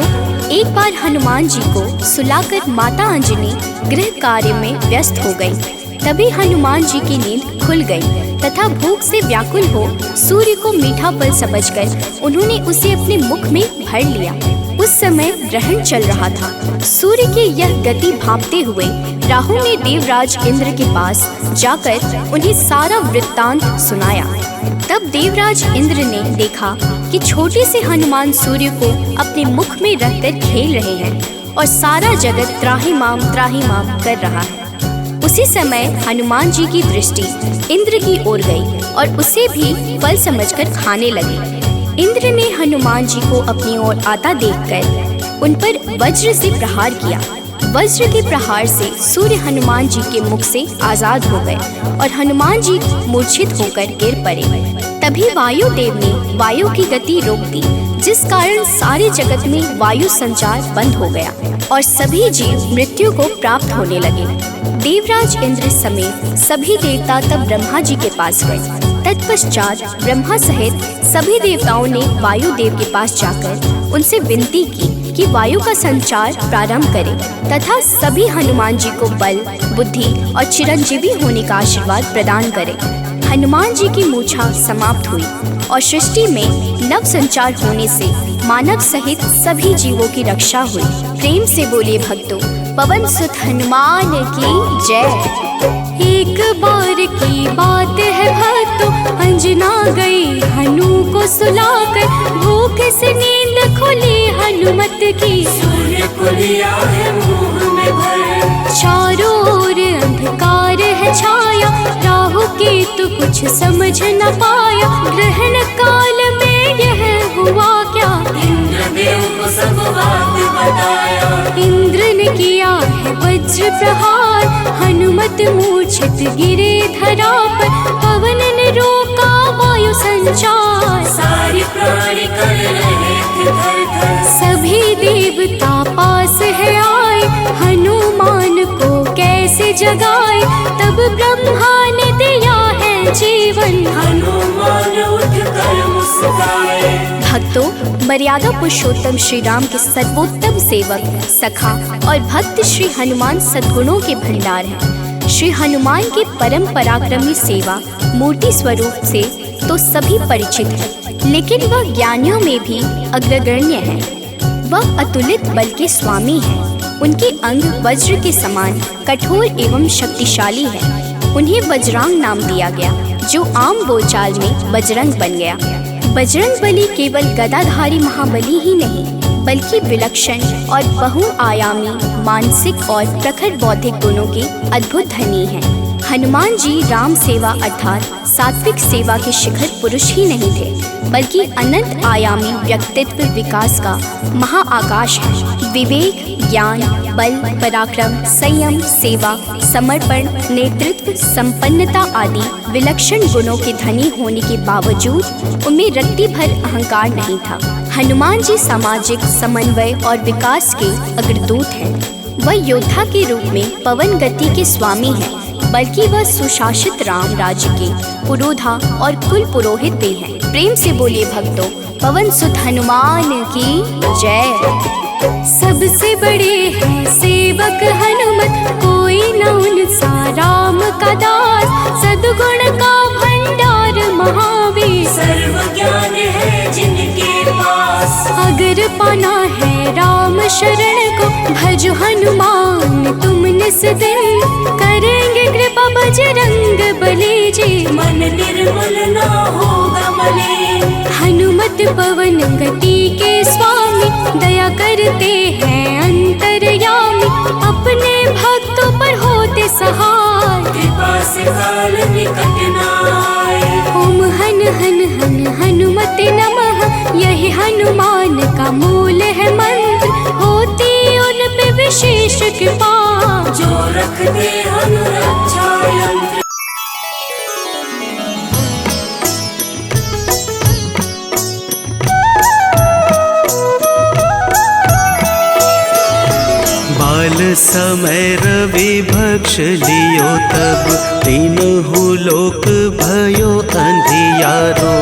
एक बार हनुमान जी को सुलाकर माता अंजनी गृह कार्य में व्यस्त हो गई। तभी हनुमान जी की नींद खुल गई तथा भूख से व्याकुल हो सूर्य को मीठा फल समझकर उन्होंने उसे अपने मुख में भर लिया। उस समय ग्रहण चल रहा था। सूर्य की यह गति भांपते हुए राहु ने देवराज इंद्र के पास जाकर उन्हें सारा वृत्तांत सुनाया। तब देवराज इंद्र ने देखा कि छोटे से हनुमान सूर्य को अपने मुख में रखकर खेल रहे हैं और सारा जगत त्राहिमाम कर रहा है। उसी समय हनुमान जी की दृष्टि इंद्र की ओर गई और उसे भी फल समझकर खाने लगे। इंद्र ने हनुमान जी को अपनी ओर आता देखकर उन पर वज्र से प्रहार किया। वज्र के प्रहार से सूर्य हनुमान जी के मुख से आजाद हो गए और हनुमान जी मूर्छित होकर गिर पड़े। तभी वायुदेव ने वायु की गति रोक दी, जिस कारण सारे जगत में वायु संचार बंद हो गया और सभी जीव मृत्यु को प्राप्त होने लगे। देवराज इंद्र समेत सभी देवता तब ब्रह्मा जी के पास गए। तत्पश्चात ब्रह्मा सहित सभी देवताओं ने वायु देव के पास जाकर उनसे विनती की कि वायु का संचार प्रारंभ करें तथा सभी हनुमान जी को बल, बुद्धि और चिरंजीवी होने का आशीर्वाद प्रदान करें। हनुमान जी की मूछा समाप्त हुई और सृष्टि में नव संचार होने से मानव सहित सभी जीवों की रक्षा हुई। प्रेम से बोलिए भक्तों, पवन सुत हनुमान की जय। एक बार की बात है भक्तों, अंजना गई हनु को सुलाकर, भूख से नींद खुली हनुमत की, सूर्य को लिया है मुंह में भर। चारों ओर अंधकार है छाया, राहु केतु कुछ समझ न पाया, ग्रहण काल में यह हुआ क्या, इंद्रदेव को सब बात बताया। इंद्र ने किया है वज्र प्रहार, हनुमत मूर्छित गिरे धरा पर, पवन ने रोका वायु संचार, सारी प्राणी कर रहे थे थर-थर। सभी देवता पास है आए, हनुमान को कैसे जगाए, तब ब्रह्मा ने दिया है जीवन, हनुमान उठकर मुस्काए। भक्तों, मर्यादा पुरुषोत्तम श्री राम के सर्वोत्तम सेवक, सखा और भक्त श्री हनुमान सद्गुणों के भंडार हैं। श्री हनुमान की परम पराक्रमी सेवा मूर्ति स्वरूप से तो सभी परिचित हैं, लेकिन वह ज्ञानियों में भी अग्रगण्य है। वह अतुलित बल के स्वामी हैं। उनके अंग वज्र के समान कठोर एवं शक्तिशाली है। उन्हें वज्रांग नाम दिया गया, जो आम बोलचाल में बजरंग बन गया। बजरंग बली केवल गदाधारी महाबली ही नहीं, बल्कि विलक्षण और बहुआयामी मानसिक और प्रखर बौद्धिक गुणों के अद्भुत धनी हैं। हनुमान जी राम सेवा अर्थात सात्विक सेवा के शिखर पुरुष ही नहीं थे, बल्कि अनंत आयामी व्यक्तित्व विकास का महाआकाश है। विवेक, ज्ञान, बल, पराक्रम, संयम, सेवा, समर्पण, नेतृत्व, संपन्नता आदि विलक्षण गुणों के धनी होने के बावजूद उनमें रत्ती भर अहंकार नहीं था। हनुमान जी सामाजिक समन्वय और विकास के अग्रदूत हैं। वह योद्धा के रूप में पवन गति के स्वामी हैं, बल्कि वह सुशासित राम राज्य के पुरोधा और कुल पुरोहित भी हैं। प्रेम से बोलिए भक्तों, पवन सुत हनुमान की जय। सबसे बड़े हैं सेवक हनुमत, कोई न उनसा राम का दास, सद्गुण का भंडार महावीर, सर्व ज्ञान है जिनके पास। अगर पाना है राम शरण को, भजो हनुमान तुम निस दिन, करेंगे कृपा बजरंग बली जी, मन निर्मल ना होगा मलिन। हनुमत पवन गति के स्वामी, दया करते हैं अंतर्यामी, अपने भक्तों पर होते सहाय, कृपा से काल निकट न आए। ओम हन हन हन हनुमते नमः, यही हनुमान का मूल है मंत्र, होती उन पे विशेष कृपा, जो रखते अनुरक्षा यंत्र। बाल समय रवि भक्ष लियो तब, तीनहु लोक भयो अंधियारो,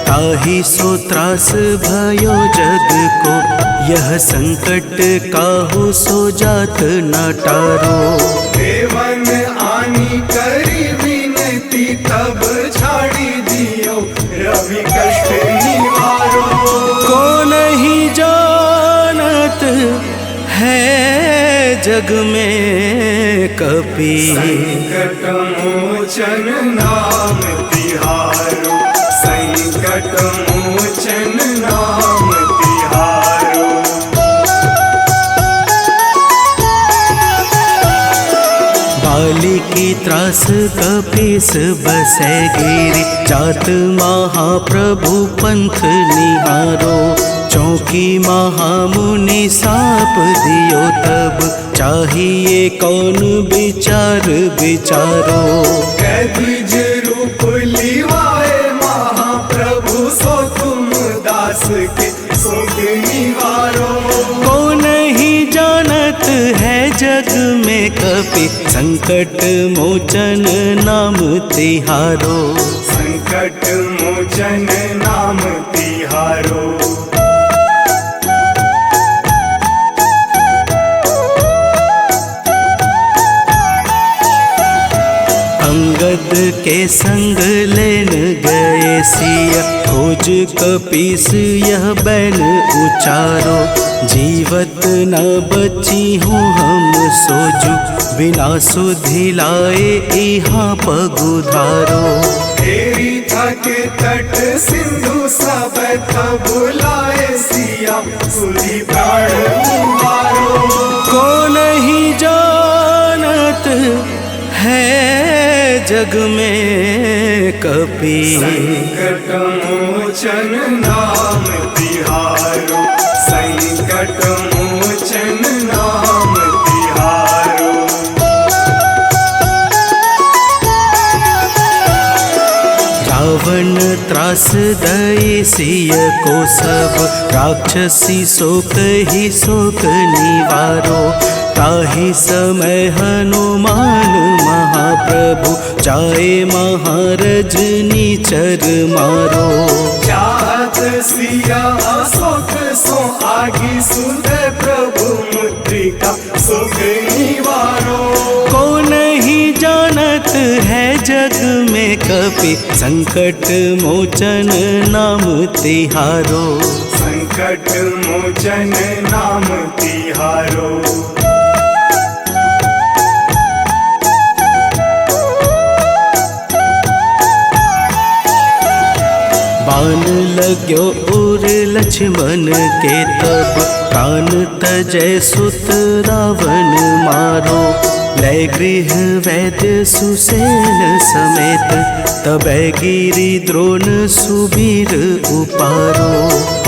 ताहि सो त्रास भयो जग को, यह संकट काहू सो जात न टारो। देवन आनी करी विनती, तब छाड़ी दियो रवि कष्ट निवारो। को नहीं जानत है जग में कपि, संकट मोचन नाम तिहारो, संकट मोचन नाम तिहारो। बाली की त्रास कपीस बसै गिरी, जात महाप्रभु पंथ निहारो। चौकी महामुनि साप दियो तब, चाहिए कौन विचार विचारो। कैद्विज रूप लिवाए महाप्रभु, सो तुम दास के शोक निवारो। को नहीं जानत है जग में कपि, संकट मोचन नाम तिहारो। संकट मोचन नाम तिहारो। अंगद के संग लेन गए सिया, खोज कपीस यह बैन उचारो। जीवत न बची हूँ हम सोजू, बिना सुधि लाए यहाँ पगुधारो। तेरी थके तट सिंधु सब तब बुलाए सिया, सुधी प्राण उबारो। को नहीं जानत है जग में कपि, संकट मोचन नाम तिहारो, संकट मोचन नाम तिहारो। रावण त्रास दई सिय को सब, राक्षसी शोक ही शोक निवारो। ताहि समय हनुमान महाप्रभु, जाए महारज नीचर मारो। चाहत सिया अशोक सो आगी, सुधे प्रभु मुद्रिका शोक निवारो। को नहीं जानत है जग में कपि, संकट मोचन नाम तिहारो। संकट मोचन नाम तिहारो। बाण लाग्यो उर लक्ष्मण के तब, प्राण तजय सुत रावण मारो। लय गृह वैद्य सुसेन समेत, तबै गिरि द्रोण सुबीर उपारो।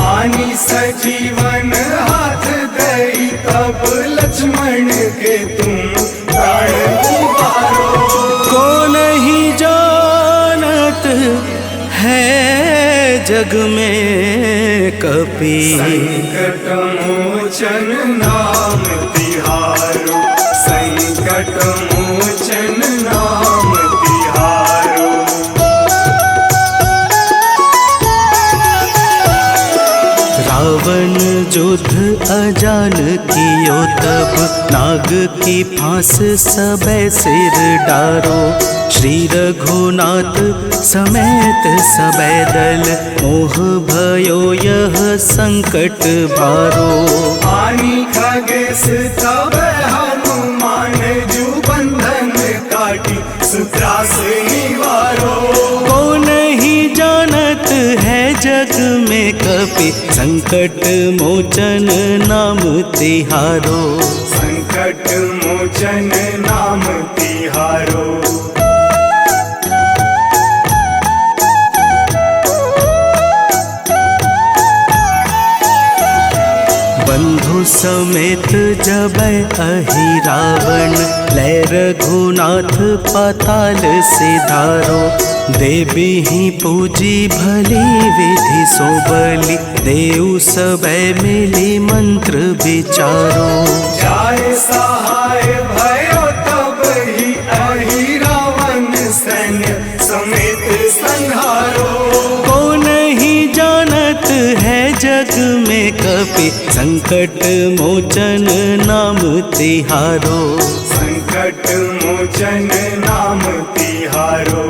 आनी सजीवन हाथ दई, तब लक्ष्मण के तुम प्राण उबारो। को नहीं जानत है जग में कपि, संकट मोचन नाम तिहारो, संकट मोचन नाम तिहारो। रावण युद्ध अजान कियो तब, नाग की फांस सबे सिर डारो। श्री रघुनाथ समेत सबे दल, मोह भयो यह संकट भारो। आनी खगेश तब हनुमान, जू बंधन काटी सुत्रास निवारो। को नहीं जानत है जग में कपि, संकट मोचन नाम तिहारो। संकट मोचन नाम तिहारो। बंधु समेत जबै अहि रावण, लय रघुनाथ पाताल सिधारो। देवी ही पूजी भली विधि सो बलि, देव सबे मिली मंत्र विचारो। जाय सहाय भयो तब ही अहि रावण सैन्य समेत संहारो। को नहीं जपे संकट मोचन नाम तिहारो। संकट मोचन नाम तिहारो।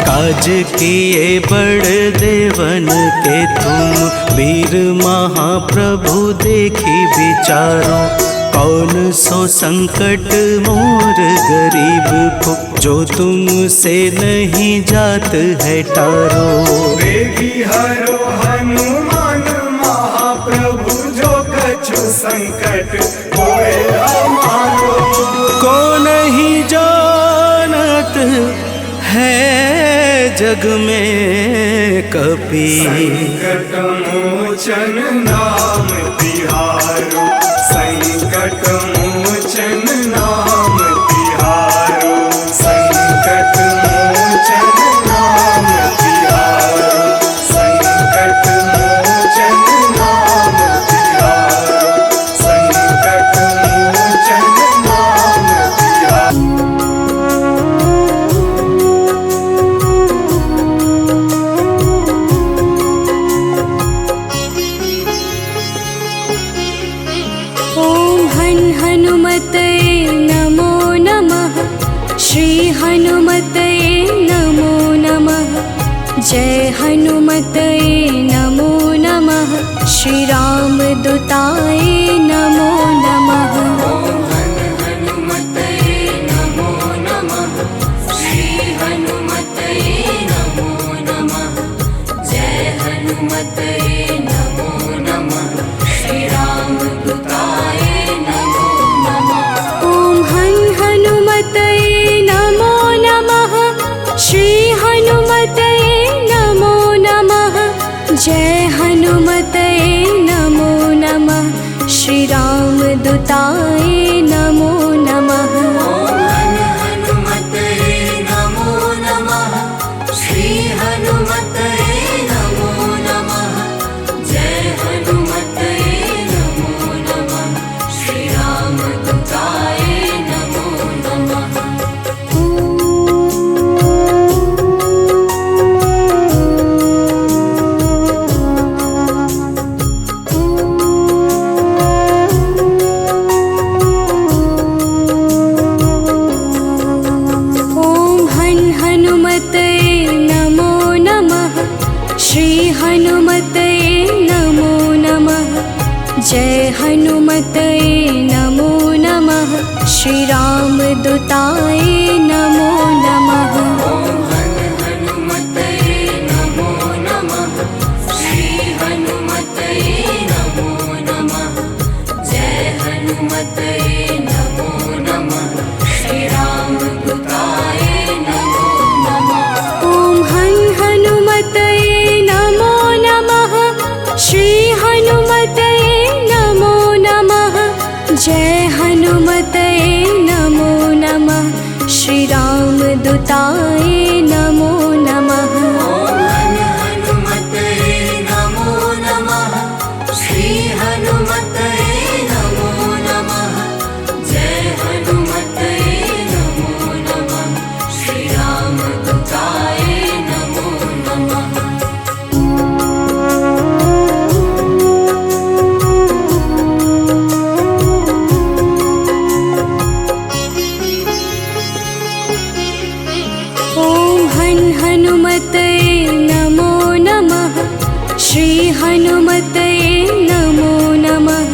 काज किए बड़ देवन के तुम, वीर महाप्रभु देखी विचारो। कौन सो संकट मोर गरीब को, जो तुमसे नहीं जात है टारो। वेगी हरो हनुमान महाप्रभु, जो कछु संकट होए हमारो। को नहीं जानत है जग में कपि, संकट मोचन नाम तिहारो। संकट मोचन नाम तिहारो। संकट मोचन नाम तिहारो। संकट मोचन नाम तिहारो। संकट मोचन नाम तिहारो। ॐ हनुमते नमो नमः। श्री हनुमते नमो नमः। जय हनुमते नमो नमः। श्री रामदूताय नमो नमः। हनुमते नमो नमः। श्री हनुमते नमो नमः। जय हनुमते नमो नमः। श्री रामदूताय नमो नमः। ॐ हनुमते नमो नमः। श्री हनुमते नमो नमः। जय हनुमते नमो नमः। श्री रामदूताय नमो नमः। हनुमते नमो नमः। श्री हनुमते नमो नमः। जय हनुमते नमो नमः। श्री रामदूताय नमो नमः। ॐ हनुमते नमो नमः। श्री हनुमते नमो नमः। जय हनुमते नमो नमः। श्री रामदूताय नमो नमः। हनुमते नमो नमः। श्री हनुमते नमो नमः। जय हनुमते नमो नमः। श्री रामदूताय नमो नमः। ॐ हनुमते नमो नमः। श्री हनुमते नमो नमः। जय हनुमते नमो नमः। श्री रामदूताय नमो नमः। हनुमते नमो नमः। श्री हनुमते नमो नमः। जय हनुमते नमो नमः। श्री रामदूताय नमो नमः। ॐ हनुमते नमो नमः। श्री हनुमते नमो नमः।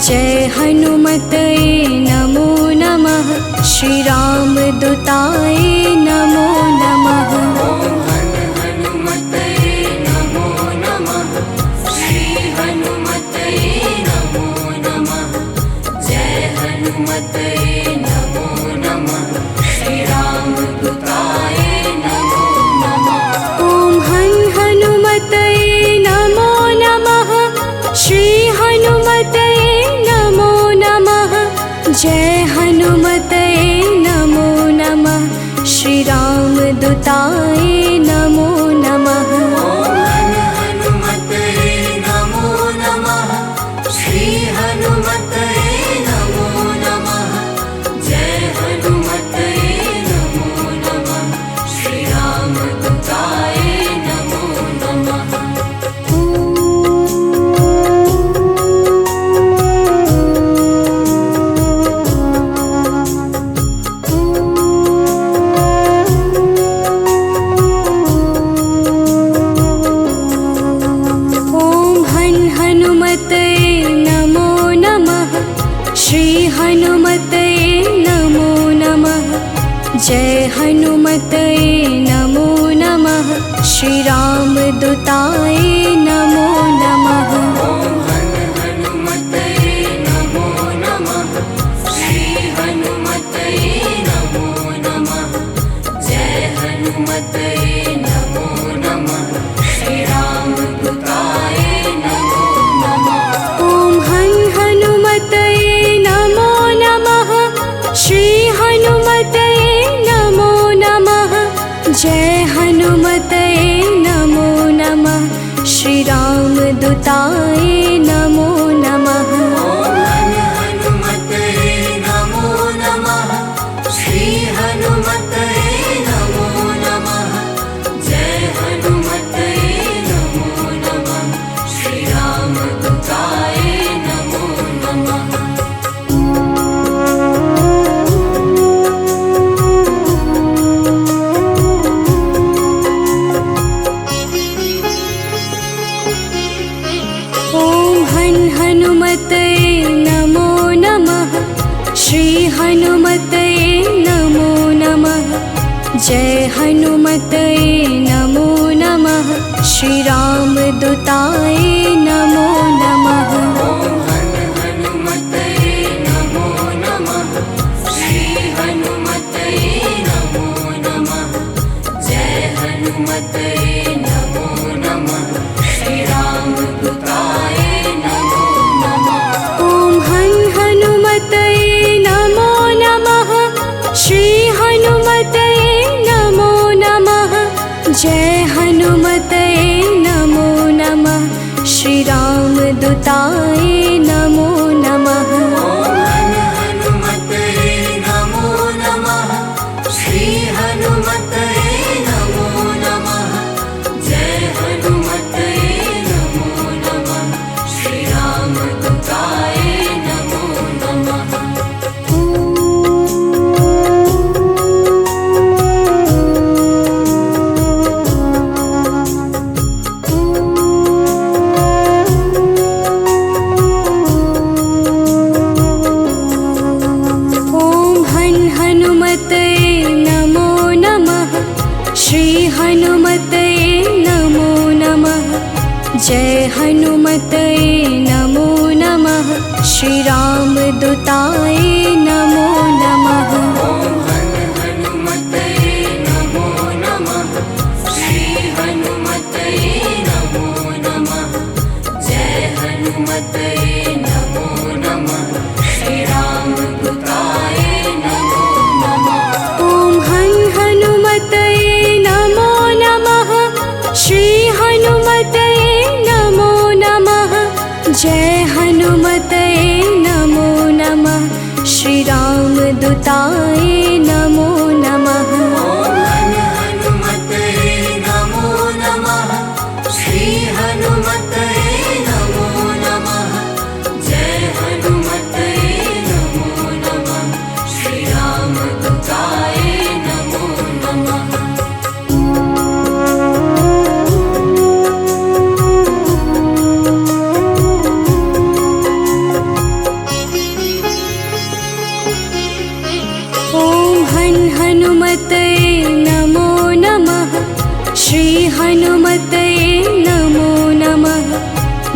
जय हनुमते नमो नमः। श्री रामदूताय नमो नमः। हनुमते नमो नमः। श्री हनुमते नमो नमः। जय हनुमते नमो नमः। श्री रामदूताय नमो नमः। ॐ हनुमते नमो नमः। श्री हनुमते नमो नमः। जय हनुमते नमो नमः। श्री रामदूताय नमो नमः। हनुमते नमो नमः। श्री हनुमते नमो नमः। जय हनुमते नमो श्री राम दूताय नमो नमः। ॐ हन हनुमतये नमो नमः। श्री हनुमतये नमो नमः। जय हनुमतये नमो नमः। श्री राम दूताय नमो नमः। ॐ हन हनुमतये नमो नमः। श्री हनुमतये नमो नमः। जय हनुमतये नमो नमः। श्री राम दूताय नमो नमः। ॐ हन हनुमतये नमो नमः। श्री हनुमतये नमो नमः। जय हनुमतये नमो नमः। श्री राम दूताय नमो नमः। ॐ हन हनुमतये नमो नमः। श्री हनुमतये नमो नमः। जय हनुमतये नमो नमः। श्री राम दूताय नमो नमः। ॐ हन हनुमतये नमो नमः। श्री हनुमतये नमो नमः। जय हनुमतये नमो नमः। श्री राम दूताय नमो नमः। ॐ हन हनुमतये नमो नमः। श्री हनुमतये नमो नमः। जय हनुमतये नमो नमः। श्री राम दूताय नमो नमः। ॐ हन हनुमतये नमो नमः। श्री हनुमतये नमो नमः। जय हनुमतये नमो नमः। श्री राम दूताय नमो नमः। ॐ हन हनुमतये नमो नमः। श्री हनुमतये नमो नमः। जय हनुमतये नमो नमः। श्री राम दूताय नमो नमः। ॐ हन हनुमतये नमो नमः। श्री हनुमतये नमो नमः। जय हनुमतये नमो नमः। श्री राम दूताय नमो नमः। ॐ हन हनुमतये नमो नमः। श्री हनुमतये नमो नमः। जय हनुमतये नमो नमः। श्री राम दूताय नमो नमः। ॐ हन हनुमतये नमो नमः। श्री हनुमतये नमो नमः। जय हनुमतये नमो नमः। श्री राम दूताय नमो नमः। ॐ हन हनुमतये नमो नमः। श्री हनुमतये नमो नमः।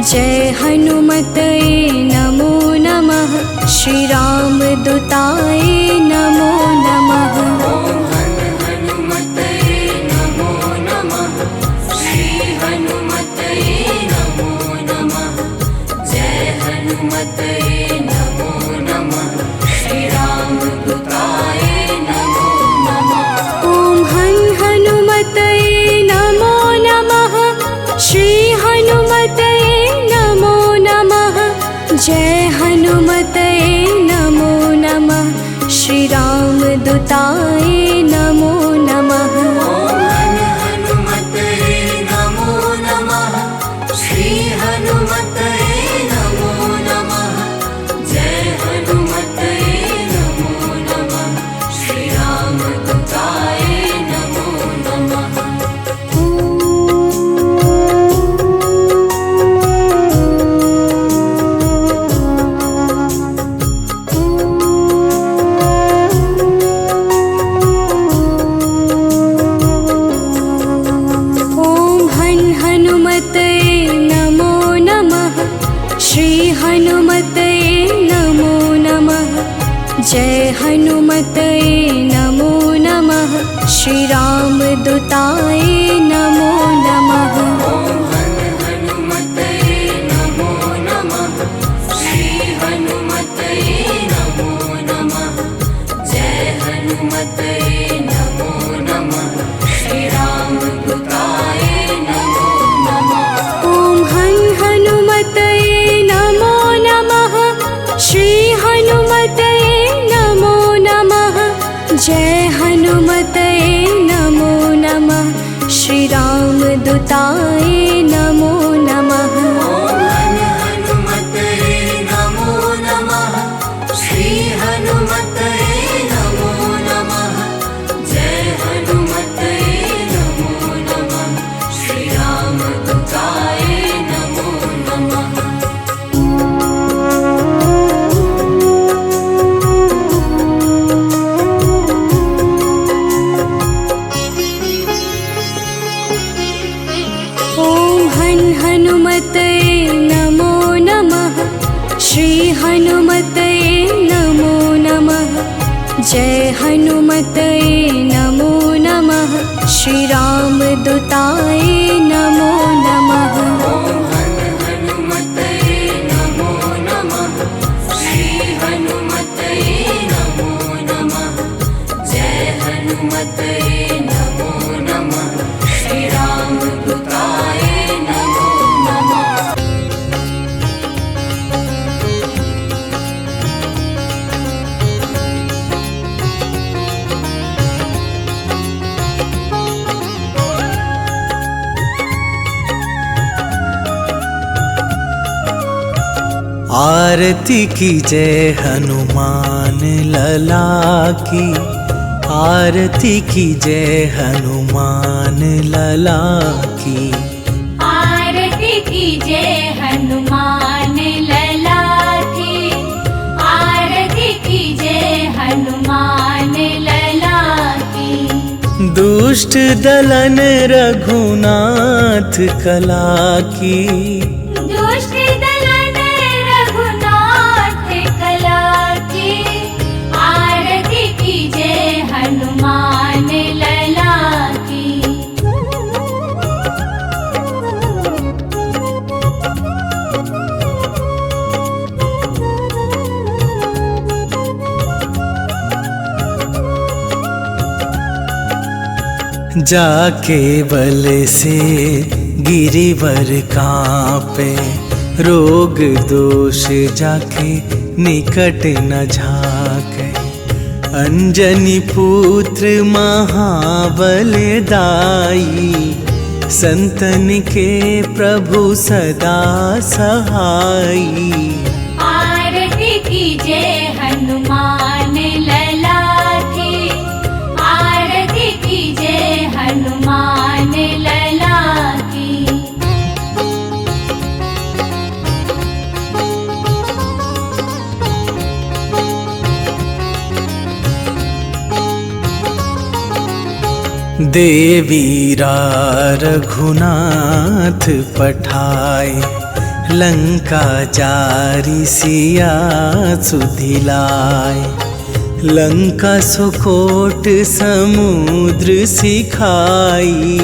जय हनुमतये नमो नमः। श्री राम दूताय नमो नमः। ॐ हन हनुमतये नमो नमः। श्री हनुमतये नमो नमः। जय हनुमतये नमो नमः। श्री राम दूताय नमो नमः। ॐ हन हनुमतये नमो नमः। श्री हनुमतये नमो नमः। जय हनुमतये नमो नमः। श्री राम दूताय नमो नमः। ॐ हन हनुमतये नमो नमः। श्री हनुमतये नमो नमः। जय हनुमतये नमो नमः। श्री राम दूताय नमो नमः। हनुमते नमो नमः श्री रामदूताय नमो नमः। ओम हनुमते नमो नमः श्री हनुमते नमो नमः। जय हनुमते नमो नमः श्री रामदूताय नमो नमः। ओम हनुमते नमो नमः श्री हनुमते नमो नमः। जय हनुमते नमो नमः श्री रामदूताय नमो नमः। ओम हनुमते नमो नमः श्री हनुमते नमो नमः। जय हनुमते नमो नमः श्री रामदूताय नमो नमः। ओम हनुमते नमो नमः श्री हनुमते नमो नमः। जय हनुमते नमो नमः श्री रामदूताय नमो नमः। ओम हनुमते नमो नमः श्री हनुमते नमो नमः। जय हनुमते नमो नमः श्री रामदूताय नमो नमः। आरती की जय हनुमान लला की, आरती की जय हनुमान लला की। आरती कीजिए हनुमान लला की, आरती कीजिए हनुमान लला की। दुष्ट दलन रघुनाथ कला की, दुष्ट दलन रघुनाथ कला की। आरती कीजिए हनुमान लला की। जाके बल से गिरिवर कांपे, रोग दोष जाके निकट न झाके। अंजनी पुत्र महाबलदाई, संतन के प्रभु सदा सहाई। आरती कीजिए हनुमान लला की, आरती कीजिए हनुमान लला की। देवीरा रघुनाथ पठाए, लंका जारी सिया सुधिलाए। लंका सुकोट समुद्र सिखाई,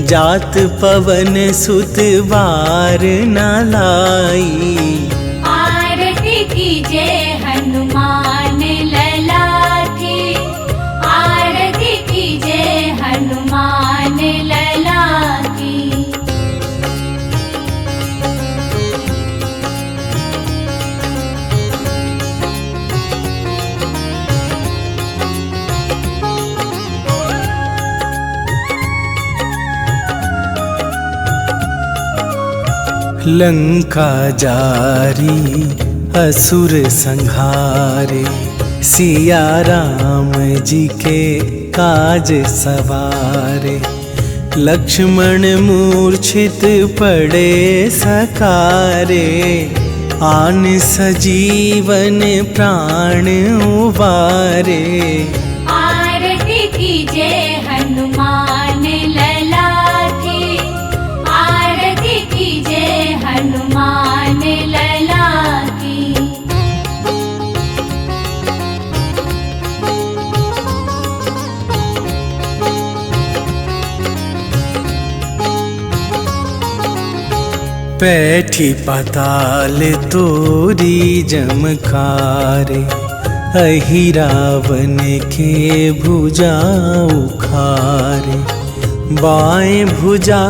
जात पवन सुत बार न लाई। आरती कीजिए हनुमान लला की, आरती कीजिए हनुमान लला की। लंका जारी असुर संहारे, सिया राम जी के काज सवारे। लक्ष्मण मूर्छित पड़े सकारे, आन सजीवन प्राण उबारे। आरती कीजिए हनुमान लला की, आरती कीजिए हनुमान लला की। पैठी पाताल तोरी जमकारे, अहि रावण के भुजा उखारे। बाएं भुजा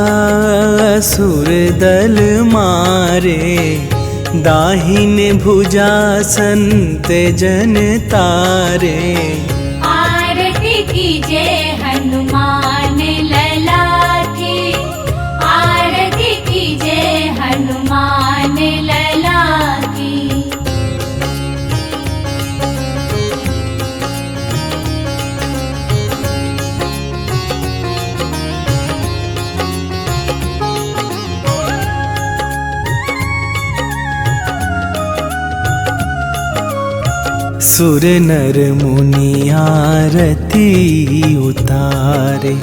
असुर दल मारे, दाहिने भुजा संत जन तारे। आरती कीजे हनुमान लला की, आरती कीजे हनुमान लला की। सुर नर मुनि आरती उतारे,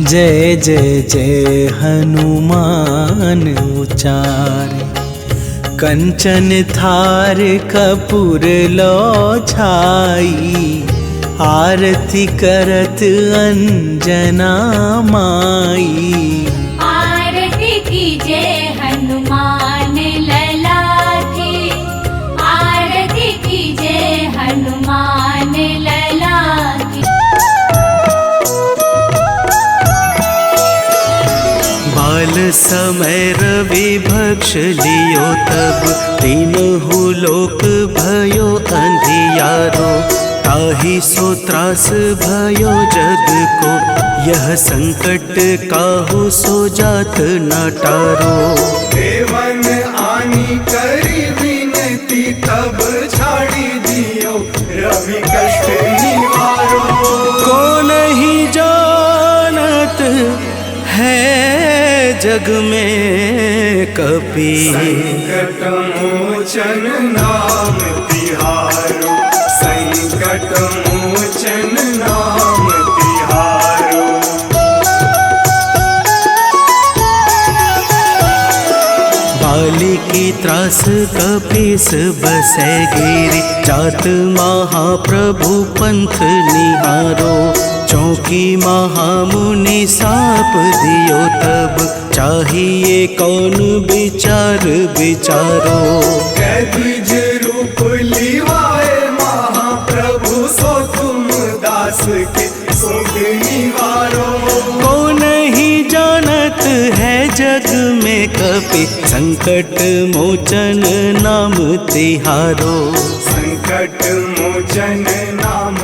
जय जय जय हनुमान उचारे। कंचन थार कपूर लो छाई, आरती करत अंजना माई। आरती कीजे हनुमान लला की, आरती कीजे हनुमान लला की। बाल समय रवि भक्ष लियो तब, तीनहु लोक भयो अंधियारो। ताहि सो त्रास भयो जग को, यह संकट काहू सो जात न टारो। देवन आनी करी विनती, तब छाड़ी दियो रवि कष्ट निवारो। को नहीं जानत है जग में कपि, संकट मोचन नाम तिहारो, संकट मोचन नाम तिहारो। बाली की त्रास कपीस बसै गिरि, जात महाप्रभु पंथ निहारो। चौकी महामुनि साप दियो तब, चाहिए कौन विचार विचारो। कैद्विज रूप लिवाए महाप्रभु, सो तुम दास के सोग निवारो। को नहीं जानत है जग में कपि, संकट मोचन नाम तिहारो। संकट मोचन नाम